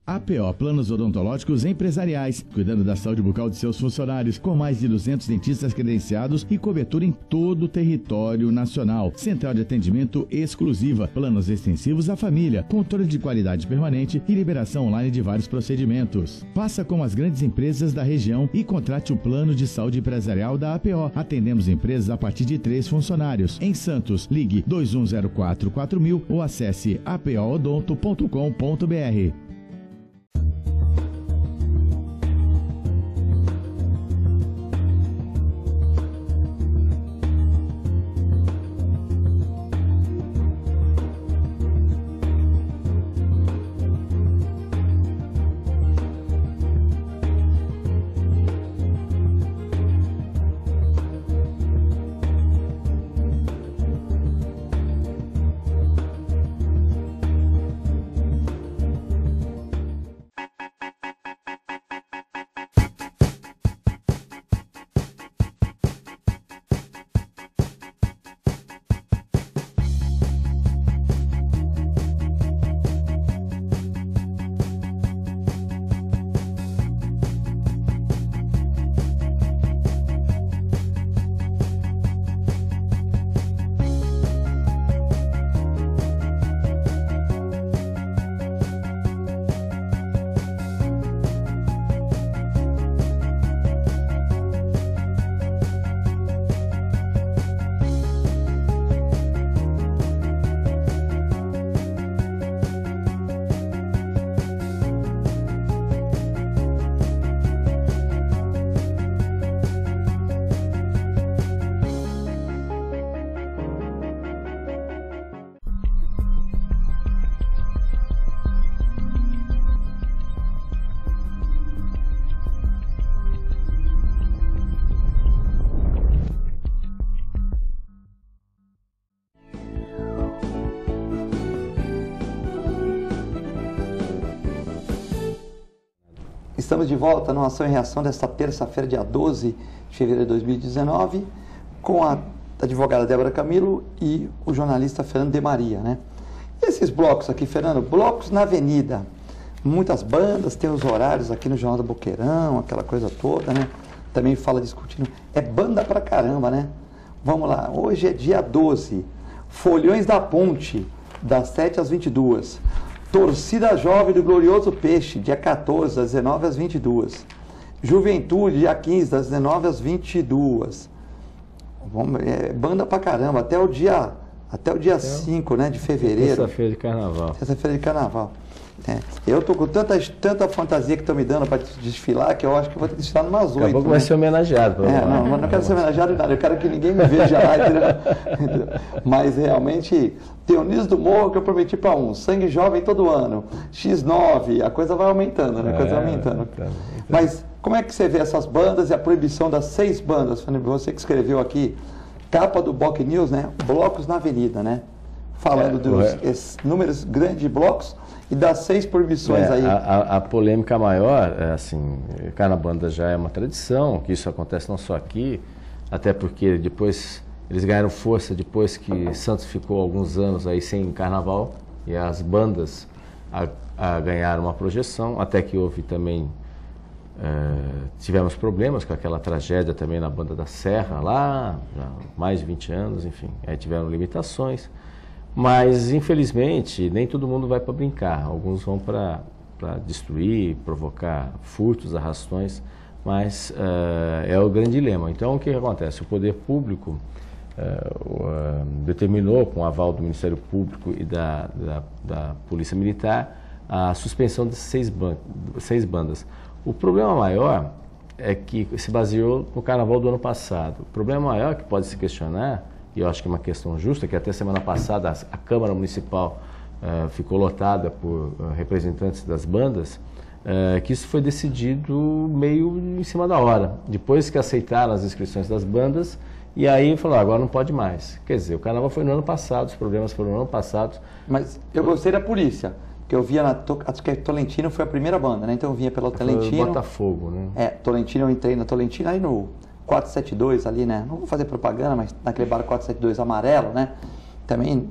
APO Planos Odontológicos Empresariais, cuidando da saúde bucal de seus funcionários, com mais de 200 dentistas credenciados e cobertura em todo o território nacional. Central de atendimento exclusiva, planos extensivos à família, controle de qualidade permanente e liberação online de vários procedimentos. Faça como as grandes empresas da região e contrate o plano de saúde empresarial da APO. Atendemos empresas a partir de 3 funcionários. Em Santos, ligue 2104-4000 ou acesse apoodonto.com.br. Estamos de volta no Ação e Reação desta terça-feira, dia 12 de fevereiro de 2019, com a advogada Débora Camilo e o jornalista Fernando de Maria, né? E esses blocos aqui, Fernando, blocos na avenida, muitas bandas, tem os horários aqui no Jornal do Boqueirão, aquela coisa toda, né? Também fala discutindo, é banda pra caramba, né? Vamos lá, hoje é dia 12, Folhões da Ponte, das 7 às 22. Torcida Jovem do Glorioso Peixe, dia 14, das 19 às 22. Juventude, dia 15, das 19 às 22. Banda pra caramba, até o dia 5, né, de fevereiro. Terça-feira de carnaval. Terça-feira de carnaval. Eu tô com tanta fantasia que estão me dando para desfilar, que eu acho que vou ter que desfilar numas 8. Daqui a pouco vai ser homenageado. Não quero ser homenageado em nada, eu quero que ninguém me veja lá. Mas realmente, tem o Nis do Morro que eu prometi para um, Sangue Jovem todo ano, X9, a coisa vai aumentando, né? A coisa vai aumentando. Mas como é que você vê essas bandas e a proibição das 6 bandas? Você que escreveu aqui, capa do Boc News, né? Blocos na Avenida, né? Falando dos números grandes de blocos e das 6 proibições aí. A polêmica maior, assim, Carnabanda já é uma tradição, que isso acontece não só aqui, até porque depois eles ganharam força depois que Santos ficou alguns anos aí sem carnaval e as bandas ganharam uma projeção, até que houve também, tivemos problemas com aquela tragédia também na Banda da Serra lá, já mais de 20 anos, enfim, aí tiveram limitações. Mas, infelizmente, nem todo mundo vai para brincar. Alguns vão para destruir, provocar furtos, arrastões, mas é o grande dilema. Então, o que acontece? O poder público determinou, com o aval do Ministério Público e da Polícia Militar, a suspensão de 6 bandas. O problema maior é que se baseou no Carnaval do ano passado. O problema maior que pode se questionar, e eu acho que é uma questão justa, que até semana passada a Câmara Municipal ficou lotada por representantes das bandas, que isso foi decidido meio em cima da hora, depois que aceitaram as inscrições das bandas, e aí falou, agora não pode mais. Quer dizer, o Carnaval foi no ano passado, os problemas foram no ano passado. Mas eu gostei da polícia, que eu via acho que a Tolentino foi a primeira banda, né? Então eu vinha pela Tolentino. Botafogo, né? Tolentino, eu entrei na Tolentino, aí no 472 ali, né? Não vou fazer propaganda, mas naquele bar 472 amarelo, né? Também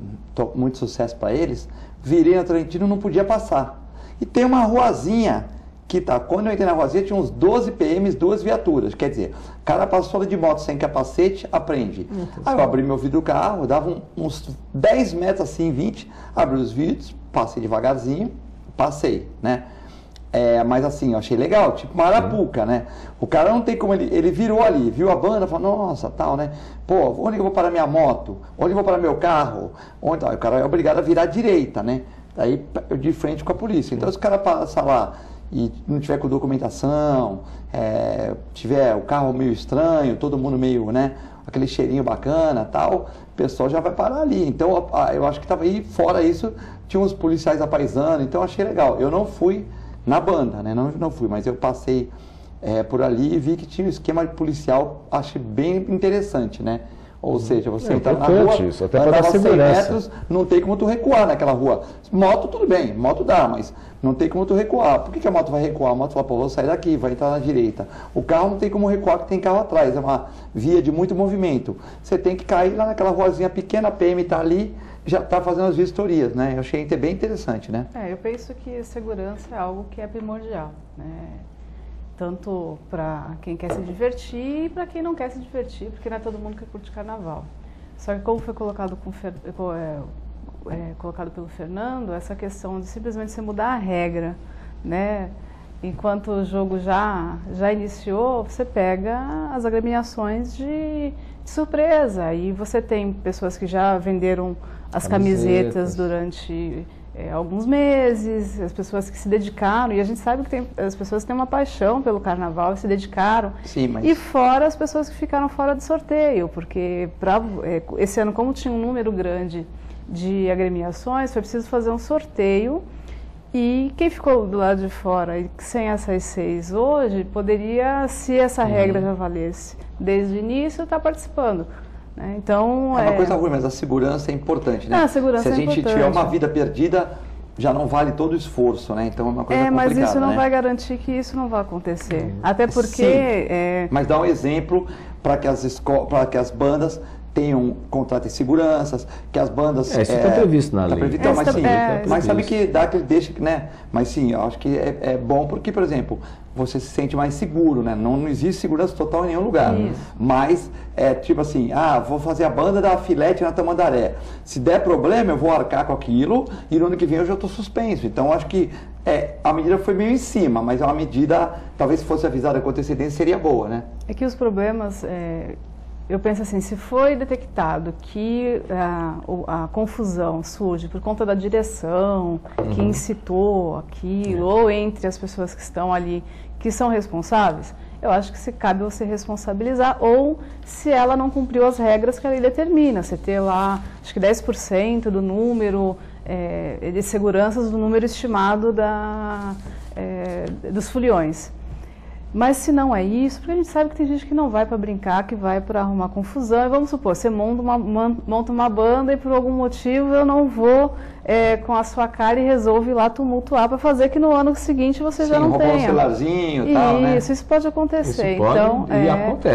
muito sucesso para eles. Virei na Tolentino, não podia passar. E tem uma ruazinha que tá, quando eu entrei na ruazinha tinha uns 12 PMs, 2 viaturas. Quer dizer, o cara passou de moto sem capacete, aprende. Aí eu abri meu vidro do carro, dava uns 10 metros assim, 20, abri os vidros, passei devagarzinho, passei, né? Mas assim, eu achei legal, tipo uma arapuca, né? O cara não tem como, ele virou ali, viu a banda, falou, nossa, tal, né? Pô, onde eu vou parar minha moto? Onde eu vou parar meu carro? Onde? O cara é obrigado a virar à direita, né? Aí de frente com a polícia. Então, se o cara passa lá e não tiver com documentação, tiver o carro meio estranho, todo mundo meio, né? Aquele cheirinho bacana, tal, o pessoal já vai parar ali. Então, eu acho que estava aí, fora isso, tinha uns policiais apaisando, então eu achei legal. Eu não fui na banda, né? Não fui, mas eu passei por ali e vi que tinha um esquema policial, achei bem interessante, né? Ou seja, você entrar na rua, isso, até para 100 metros, não tem como tu recuar naquela rua. Moto, tudo bem, moto dá, mas não tem como tu recuar. Por que a moto vai recuar? A moto fala, pô, vou sair daqui, vai entrar na direita. O carro não tem como recuar, porque tem carro atrás, é uma via de muito movimento. Você tem que cair lá naquela ruazinha pequena, a PM está ali, já está fazendo as vistorias, né? Eu achei bem interessante, né? Eu penso que segurança é algo que é primordial, né? Tanto para quem quer se divertir e para quem não quer se divertir, porque não é todo mundo que curte carnaval. Só que como foi colocado, colocado pelo Fernando, essa questão de simplesmente você mudar a regra, né? Enquanto o jogo já iniciou, você pega as agremiações de surpresa. E você tem pessoas que já venderam as camisetas durante alguns meses, as pessoas que se dedicaram, e a gente sabe que as pessoas têm uma paixão pelo carnaval e se dedicaram. Sim, mas... E fora as pessoas que ficaram fora do sorteio, porque esse ano, como tinha um número grande de agremiações, foi preciso fazer um sorteio. E quem ficou do lado de fora e sem essas 6 hoje, poderia, se essa regra já valesse desde o início, estar participando. Né? Então, é uma coisa ruim, mas a segurança é importante, né? A segurança se a gente tiver uma vida perdida, já não vale todo o esforço, né? Então é uma coisa complicada, mas isso não né? vai garantir que isso não vai acontecer. Até porque... Mas dá um exemplo para que as bandas tenham contrato de seguranças, que as bandas... Isso está previsto na lei. Mas sabe que dá aquele deixa, né? Mas sim, eu acho que é bom porque, por exemplo, você se sente mais seguro, né? Não existe segurança total em nenhum lugar. Isso. Mas tipo assim, vou fazer a banda da Filete na Tamandaré. Se der problema, eu vou arcar com aquilo e no ano que vem eu já estou suspenso. Então, acho que a medida foi meio em cima, mas é uma medida, talvez se fosse avisada com antecedência, seria boa, né? É que os problemas... Eu penso assim, se foi detectado que a confusão surge por conta da direção que incitou aquilo, ou entre as pessoas que estão ali, que são responsáveis, eu acho que se cabe você responsabilizar, ou se ela não cumpriu as regras que a lei determina, você ter lá, acho que 10% do número de seguranças do número estimado dos foliões. Mas se não é isso, porque a gente sabe que tem gente que não vai para brincar, que vai para arrumar confusão. E vamos supor, você monta uma banda e por algum motivo eu não vou com a sua cara e resolve ir lá tumultuar para fazer que no ano seguinte você já não tenha. Um celularzinho e tal, né? Isso pode acontecer. Isso pode, então,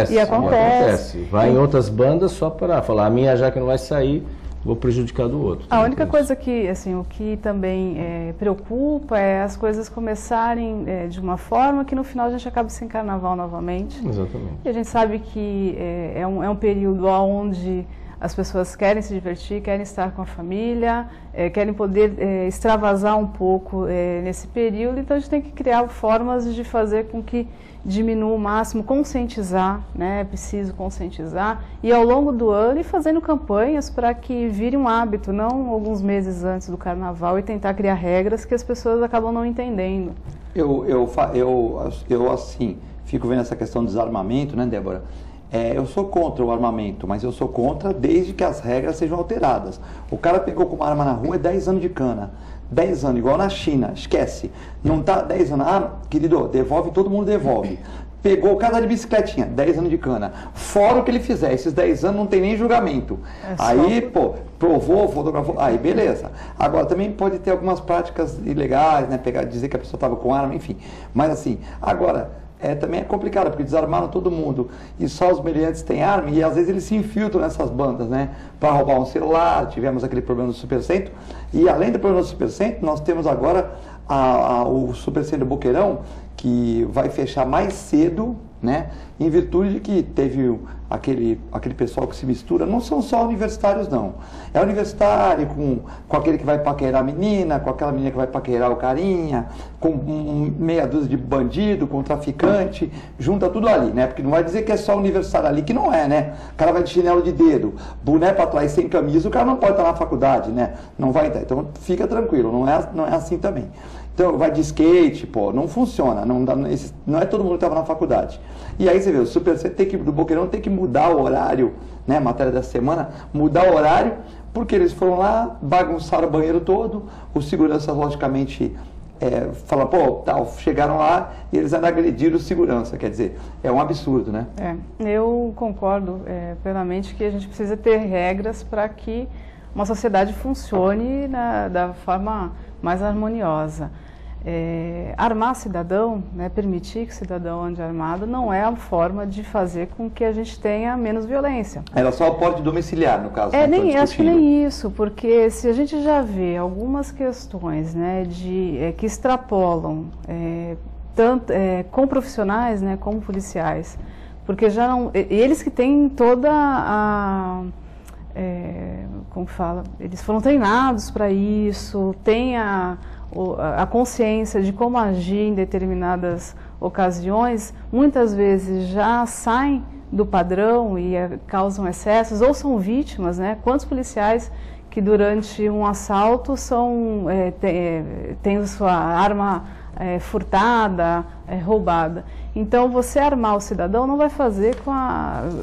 e acontece. Vai em outras bandas só para falar, a minha já que não vai sair, vou prejudicar do outro. A única coisa que, assim, o que também preocupa é as coisas começarem de uma forma que no final a gente acaba sem carnaval novamente. Exatamente. E a gente sabe que é um período onde as pessoas querem se divertir, querem estar com a família, querem poder extravasar um pouco nesse período, então a gente tem que criar formas de fazer com que diminua o máximo, conscientizar, né? É preciso conscientizar e ao longo do ano ir fazendo campanhas para que vire um hábito, não alguns meses antes do carnaval e tentar criar regras que as pessoas acabam não entendendo. Eu assim, fico vendo essa questão do desarmamento, né, Débora? Eu sou contra o armamento, mas eu sou contra desde que as regras sejam alteradas. O cara pegou com uma arma na rua, 10 anos de cana. 10 anos, igual na China, esquece. Não tá 10 anos, querido, devolve, todo mundo devolve. Pegou o cara de bicicletinha, 10 anos de cana. Fora o que ele fizer, esses 10 anos não tem nem julgamento. Aí, provou, fotografou, aí beleza. Agora, também pode ter algumas práticas ilegais, né, dizer que a pessoa estava com arma, enfim. Mas assim, agora... também é complicado, porque desarmaram todo mundo e só os meliantes têm arma e às vezes eles se infiltram nessas bandas, né, para roubar um celular. Tivemos aquele problema do Supercentro e além do problema do Supercentro, nós temos agora o Supercentro Boqueirão, que vai fechar mais cedo, né, em virtude de que teve aquele pessoal que se mistura, não são só universitários não, é universitário com aquele que vai paquerar a menina, com aquela menina que vai paquerar o carinha, com meia dúzia de bandido, com traficante, junta tudo ali, né, porque não vai dizer que é só universitário ali, que não é, né, o cara vai de chinelo de dedo, boné para trás sem camisa, o cara não pode estar na faculdade, né, não vai estar, então fica tranquilo, não é assim também. Então, vai de skate, não funciona, não é todo mundo que estava na faculdade. E aí você vê, o Supercentro do Boqueirão tem que mudar o horário, né, matéria da semana, mudar o horário, porque eles foram lá, bagunçaram o banheiro todo, os seguranças, logicamente, falaram, chegaram lá e eles ainda agrediram o segurança, quer dizer, é um absurdo, né? Eu concordo plenamente que a gente precisa ter regras para que uma sociedade funcione da forma mais harmoniosa. Armar cidadão, né, permitir que o cidadão ande armado, não é a forma de fazer com que a gente tenha menos violência. Era só o porte domiciliar, no caso. Acho que nem isso, porque se a gente já vê algumas questões, né, que extrapolam tanto com profissionais, né, como policiais, porque já não, eles que têm toda como fala, eles foram treinados para isso, têm a consciência de como agir em determinadas ocasiões, muitas vezes já saem do padrão e causam excessos, ou são vítimas, né? Quantos policiais que durante um assalto têm sua arma furtada, roubada. Então, você armar o cidadão não vai fazer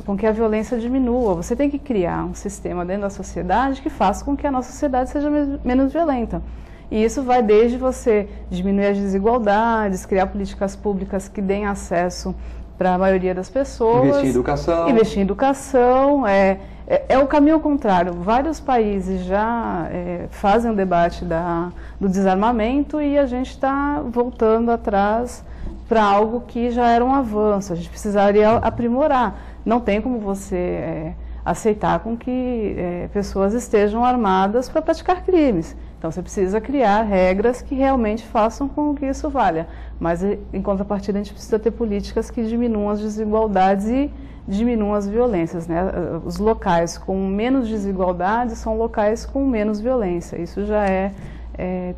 com que a violência diminua. Você tem que criar um sistema dentro da sociedade que faça com que a nossa sociedade seja menos violenta. E isso vai desde você diminuir as desigualdades, criar políticas públicas que deem acesso para a maioria das pessoas. Investir em educação. Investir em educação. É o caminho contrário. Vários países já fazem o debate do desarmamento e a gente está voltando atrás para algo que já era um avanço. A gente precisaria aprimorar. Não tem como você aceitar com que pessoas estejam armadas para praticar crimes. Então você precisa criar regras que realmente façam com que isso valha. Mas em contrapartida a gente precisa ter políticas que diminuam as desigualdades e diminuam as violências, né? Os locais com menos desigualdade são locais com menos violência. Isso já é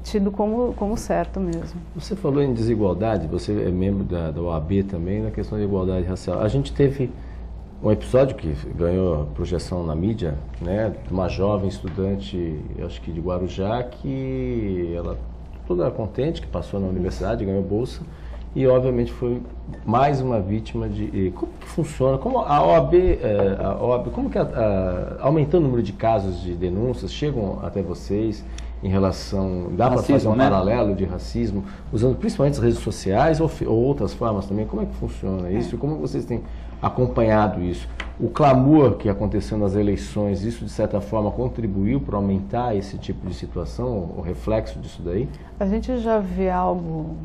tido como certo mesmo. Você falou em desigualdade, você é membro da OAB também, na questão de igualdade racial. A gente teve um episódio que ganhou projeção na mídia, né, de uma jovem estudante, acho que de Guarujá, que ela toda contente, que passou na universidade, ganhou bolsa, e obviamente foi mais uma vítima de... Como que funciona? Como a OAB como que aumentando o número de casos de denúncias chegam até vocês em relação... Dá para fazer um paralelo de racismo, usando principalmente as redes sociais ou outras formas também? Como é que funciona isso? Como vocês têm acompanhado isso? O clamor que aconteceu nas eleições, isso de certa forma contribuiu para aumentar esse tipo de situação, o reflexo disso daí? A gente já vê algo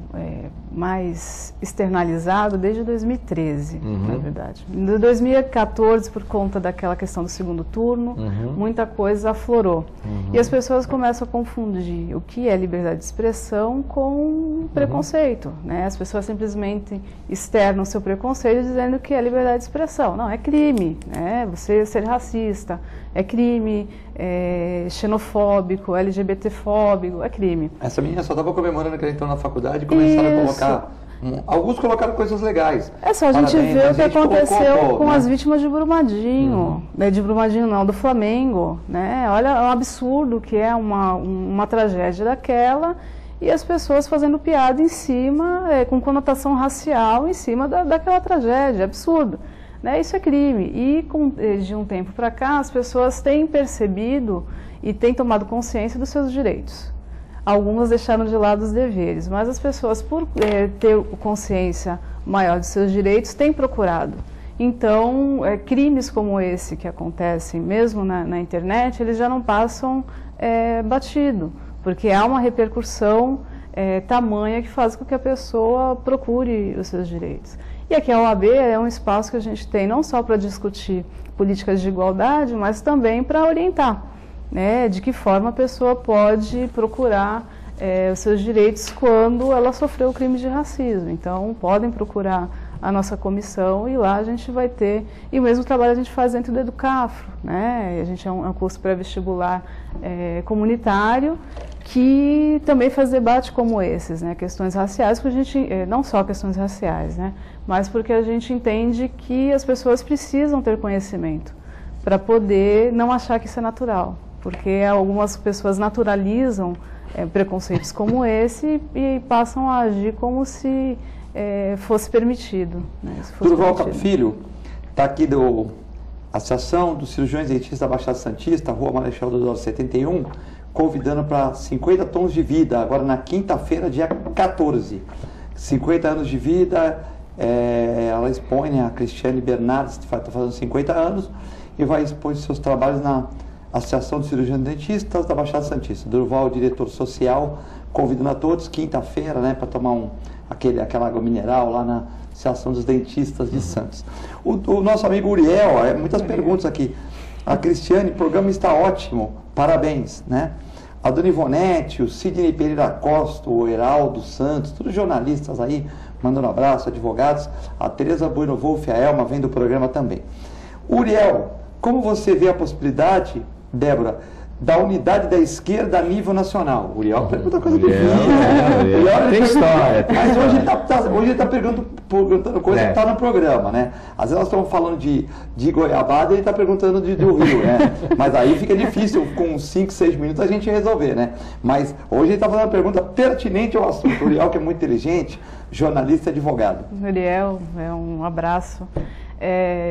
mais externalizado desde 2013, na verdade. Em 2014, por conta daquela questão do segundo turno, muita coisa aflorou. E as pessoas começam a confundir o que é liberdade de expressão com preconceito, né? As pessoas simplesmente externam seu preconceito dizendo que é liberdade de expressão. Não, é crime. Você ser racista é crime, xenofóbico, LGBTfóbico, é crime. Essa menina só estava comemorando que ela entrou na faculdade e começaram a colocar... Alguns colocaram coisas legais. É só a gente ver o que aconteceu com as vítimas de Brumadinho. De Brumadinho não, do Flamengo. Né? Olha o absurdo que é uma tragédia daquela e as pessoas fazendo piada em cima, com conotação racial em cima daquela tragédia. Absurdo. Né? Isso é crime. E de um tempo para cá, as pessoas têm percebido e têm tomado consciência dos seus direitos. Algumas deixaram de lado os deveres, mas as pessoas, por ter consciência maior dos seus direitos, têm procurado. Então, crimes como esse que acontecem mesmo na internet, eles já não passam batido, porque há uma repercussão tamanha que faz com que a pessoa procure os seus direitos. E aqui a OAB é um espaço que a gente tem não só para discutir políticas de igualdade, mas também para orientar, né, de que forma a pessoa pode procurar os seus direitos quando ela sofreu o crime de racismo. Então, podem procurar a nossa comissão e lá a gente vai ter... E o mesmo trabalho a gente faz dentro do Educafro, né? A gente é um curso pré-vestibular comunitário que também faz debate como esses, né? Questões raciais, porque a gente... não só questões raciais, né? Mas porque a gente entende que as pessoas precisam ter conhecimento para poder não achar que isso é natural. Porque algumas pessoas naturalizam preconceitos como esse e passam a agir como se fosse permitido. Né? Durval Filho está aqui da Associação dos Cirurgiões Dentistas da Baixada Santista, Rua Marechal Deodoro 71, convidando para 50 tons de vida, agora na quinta-feira, dia 14. 50 anos de vida, ela expõe, a Cristiane Bernardes, que está fazendo 50 anos, e vai expor seus trabalhos na Associação de Cirurgiões Dentistas da Baixada Santista. Durval, diretor social, convidando a todos, quinta-feira, né, para tomar aquela água mineral lá na Associação dos Dentistas de Santos. O nosso amigo Uriel, muitas perguntas aqui. A Cristiane, o programa está ótimo, parabéns, né? A Dona Ivonete, o Sidney Pereira Costa, o Heraldo Santos, todos jornalistas aí, mandando um abraço, advogados. A Tereza Bueno Wolff, a Elma, vem do programa também. Uriel, como você vê a possibilidade, Débora, da unidade da esquerda a nível nacional? O Uriel pergunta coisa difícil. Tem história. Mas hoje ele está perguntando coisa que está no programa, né? Às vezes nós estamos falando de Goiabada e ele está perguntando do Rio, né? Mas aí fica difícil, com 5, 6 minutos, a gente resolver, né? Mas hoje ele está fazendo uma pergunta pertinente ao assunto. O Uriel, que é muito inteligente, jornalista e advogado. Uriel, um abraço.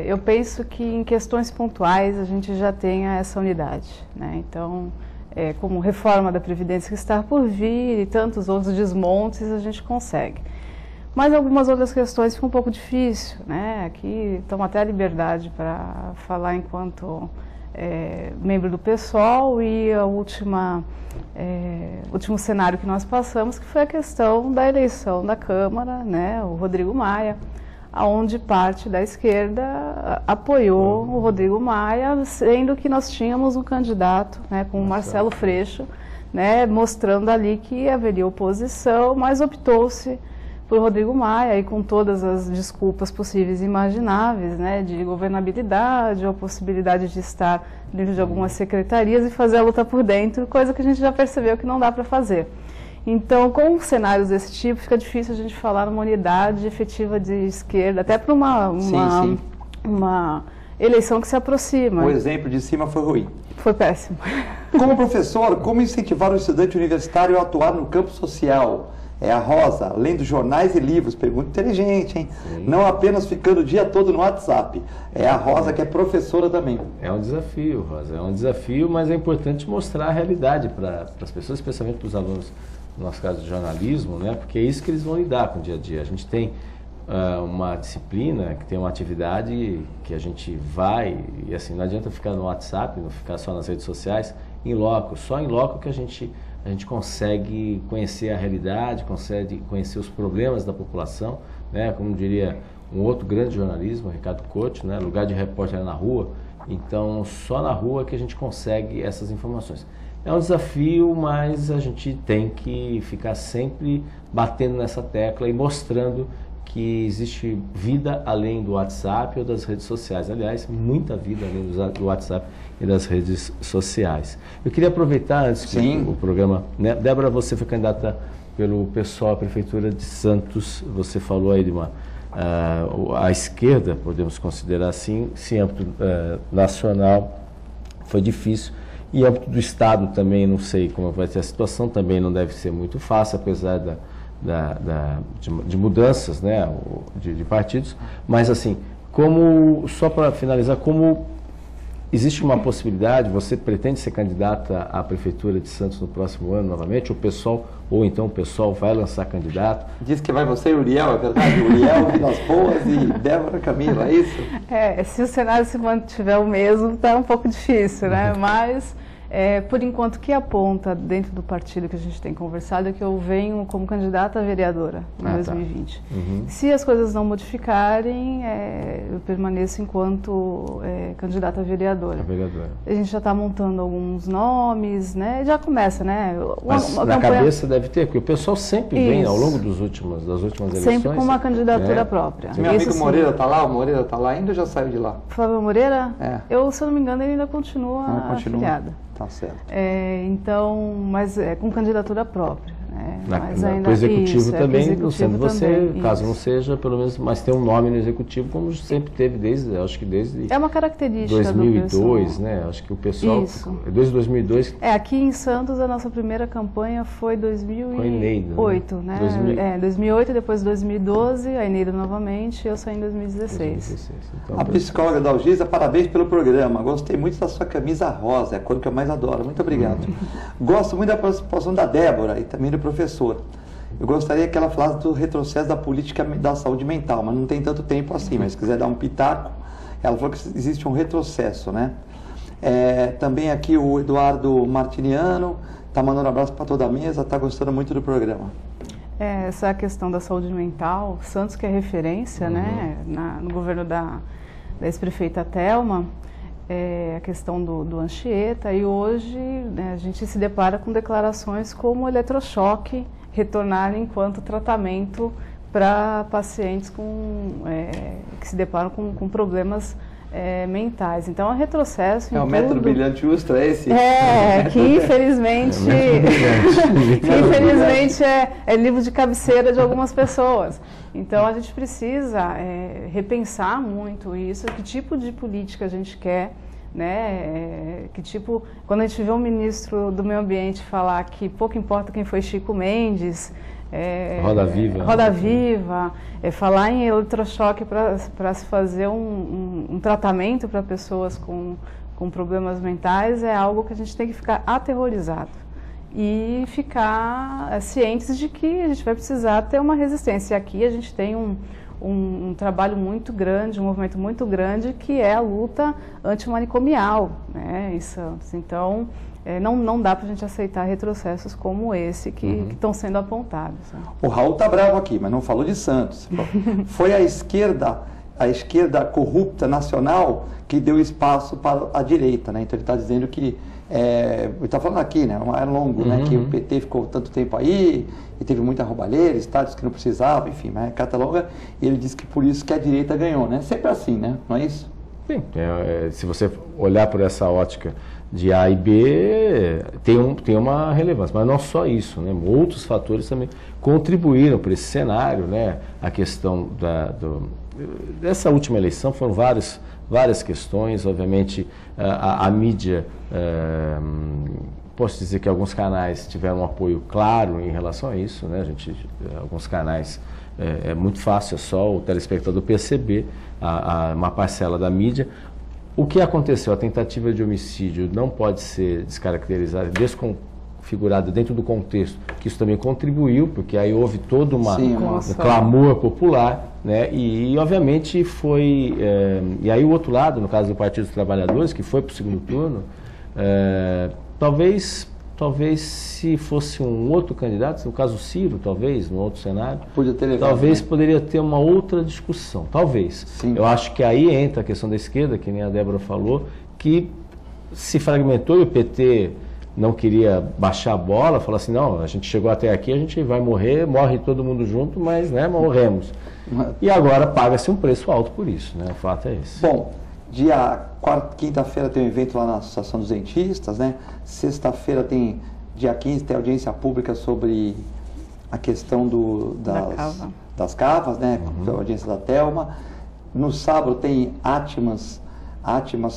Eu penso que em questões pontuais a gente já tenha essa unidade, né? Então, como reforma da Previdência que está por vir e tantos outros desmontes, a gente consegue. Mas algumas outras questões ficam um pouco difícil, né? Aqui tomo até a liberdade para falar enquanto membro do PSOL, e o último cenário que nós passamos, que foi a questão da eleição da Câmara, né? O Rodrigo Maia, onde parte da esquerda apoiou o Rodrigo Maia, sendo que nós tínhamos um candidato, né, com o Marcelo Freixo, né, mostrando ali que haveria oposição, mas optou-se por Rodrigo Maia, e com todas as desculpas possíveis e imagináveis, né, de governabilidade, ou possibilidade de estar dentro de algumas secretarias e fazer a luta por dentro, coisa que a gente já percebeu que não dá para fazer. Então, com cenários desse tipo, fica difícil a gente falar numa unidade efetiva de esquerda, até para uma eleição que se aproxima. O exemplo de cima foi ruim. Foi péssimo. Como professor, como incentivar o estudante universitário a atuar no campo social? É a Rosa, lendo jornais e livros. Pergunta inteligente, hein? Sim. Não apenas ficando o dia todo no WhatsApp. É a Rosa, que é professora também. É um desafio, Rosa. É um desafio, mas é importante mostrar a realidade para as pessoas, especialmente para os alunos, no nosso caso de jornalismo, né? Porque é isso que eles vão lidar com o dia a dia. A gente tem uma disciplina, que tem uma atividade que a gente vai, e assim, não adianta ficar no WhatsApp, não ficar só nas redes sociais, em loco. Só em loco que a gente consegue conhecer a realidade, consegue conhecer os problemas da população, né? Como diria um outro grande jornalismo, Ricardo Couto, né? Lugar de repórter é na rua. Então, só na rua que a gente consegue essas informações. É um desafio, mas a gente tem que ficar sempre batendo nessa tecla e mostrando que existe vida além do WhatsApp ou das redes sociais. Aliás, muita vida além do WhatsApp e das redes sociais. Eu queria aproveitar, antes que o programa... Né? Débora, você foi candidata pelo PSOL à Prefeitura de Santos. Você falou aí de a esquerda, podemos considerar assim, se âmbito nacional foi difícil. E âmbito do Estado também, não sei como vai ser a situação, também não deve ser muito fácil, apesar de mudanças, né, de partidos. Mas assim, só para finalizar, como existe uma possibilidade, você pretende ser candidata à Prefeitura de Santos no próximo ano novamente, ou então o PSOL vai lançar candidato? Diz que vai você e o Uriel, é verdade? O Uriel, Vilas Boas e Débora Camila, é isso? Se o cenário se mantiver o mesmo, está um pouco difícil, né? Mas... por enquanto, o que aponta dentro do partido que a gente tem conversado é que eu venho como candidata a vereadora em 2020. Tá. Uhum. Se as coisas não modificarem, eu permaneço enquanto candidata a vereadora. A gente já está montando alguns nomes, né? Já começa, né? Mas na cabeça deve ter, porque o pessoal sempre vem ao longo das últimas eleições. Sempre com uma candidatura própria. Meu amigo Moreira está lá? O Moreira está lá ainda ou já saiu de lá? Flávio Moreira? Se eu não me engano, ele ainda continua afiliado. Tá certo. Então, mas com candidatura própria. Né? Mas ainda o executivo também, não sendo você, caso não seja, pelo menos, mas tem um nome no executivo, como sempre teve desde, acho que desde... É uma característica 2002, né? Acho que o pessoal... Isso. Desde 2002... Aqui em Santos, a nossa primeira campanha foi 2008, né? 2008, depois 2012, a Eneida novamente, eu saí em 2016. Então, a psicóloga Dalgisa, parabéns pelo programa. Gostei muito da sua camisa rosa, é a cor que eu mais adoro. Muito obrigado. Gosto muito da participação da Débora e também do professor. Eu gostaria que ela falasse do retrocesso da política da saúde mental, mas não tem tanto tempo assim, mas se quiser dar um pitaco, ela falou que existe um retrocesso, né? Também aqui o Eduardo Martiniano está mandando um abraço para toda a mesa, está gostando muito do programa. Essa questão da saúde mental, Santos que é referência, né, no governo da ex-prefeita Thelma, a questão do Anchieta, e hoje, né, a gente se depara com declarações como o eletrochoque retornar enquanto tratamento para pacientes que se deparam com problemas mentais. Então, é um retrocesso em o método brilhante Ustra, esse? Que infelizmente, é livro de cabeceira de algumas pessoas. Então, a gente precisa repensar muito isso, que tipo de política a gente quer, né? Quando a gente vê um ministro do meio ambiente falar que pouco importa quem foi Chico Mendes, Roda Viva, falar em eletrochoque para se fazer um tratamento para pessoas com problemas mentais é algo que a gente tem que ficar aterrorizado. e ficar cientes de que a gente vai precisar ter uma resistência. E aqui a gente tem um trabalho muito grande, um movimento muito grande, que é a luta antimanicomial, né, em Santos. Então, não dá para a gente aceitar retrocessos como esse que estão sendo apontados. Né? O Raul tá bravo aqui, mas não falou de Santos. Foi a esquerda corrupta nacional que deu espaço para a direita, né? Então ele está dizendo que, ele está falando aqui, né? É longo, né? Que o PT ficou tanto tempo aí e teve muita roubalheira, estádios que não precisava, enfim, mas é carta longa. E ele diz que por isso que a direita ganhou, né? Sempre assim, né? Não é isso? Sim, se você olhar por essa ótica de A e B, tem uma relevância, mas não só isso, né? Outros fatores também contribuíram para esse cenário, né? A questão dessa última eleição foram várias questões, obviamente a mídia, posso dizer que alguns canais tiveram um apoio claro em relação a isso, né? Alguns canais, é muito fácil, é só o telespectador perceber uma parcela da mídia. O que aconteceu? A tentativa de homicídio não pode ser descaracterizada, desconfigurada dentro do contexto, que isso também contribuiu, porque aí houve todo um clamor popular, né? E obviamente foi... e aí o outro lado, no caso do Partido dos Trabalhadores, que foi para o segundo turno, talvez se fosse um outro candidato, no caso o Ciro, talvez, num outro cenário, poderia ter uma outra discussão, talvez. Sim. Eu acho que aí entra a questão da esquerda, que nem a Débora falou, que se fragmentou e o PT não queria baixar a bola, falar assim, não, a gente chegou até aqui, a gente vai morrer, morre todo mundo junto, mas né, morremos. E agora paga-se um preço alto por isso, né? O fato é esse. Bom, quinta-feira tem um evento lá na Associação dos Dentistas, né? Sexta-feira dia 15, tem audiência pública sobre a questão das cavas, né? A audiência da Telma. No sábado tem Atmas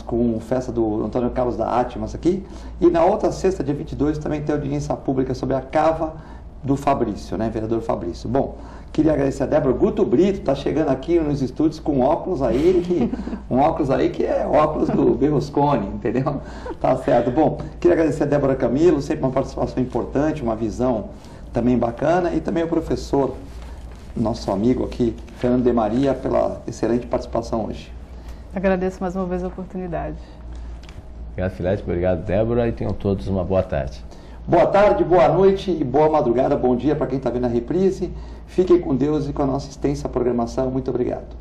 com festa do Antônio Carlos da Atmas aqui. E na outra sexta, dia 22, também tem audiência pública sobre a cava do Fabrício, né? Vereador Fabrício. Bom, queria agradecer a Débora. Guto Brito está chegando aqui nos estúdios com óculos aí, que é óculos do Berlusconi, entendeu? Tá certo. Bom, queria agradecer a Débora Camilo, sempre uma participação importante, uma visão também bacana, e também o professor, nosso amigo aqui, Fernando de Maria, pela excelente participação hoje. Agradeço mais uma vez a oportunidade. Obrigado, Filete. Obrigado, Débora, e tenham todos uma boa tarde. Boa tarde, boa noite e boa madrugada, bom dia para quem está vendo a reprise. Fiquem com Deus e com a nossa extensa programação. Muito obrigado.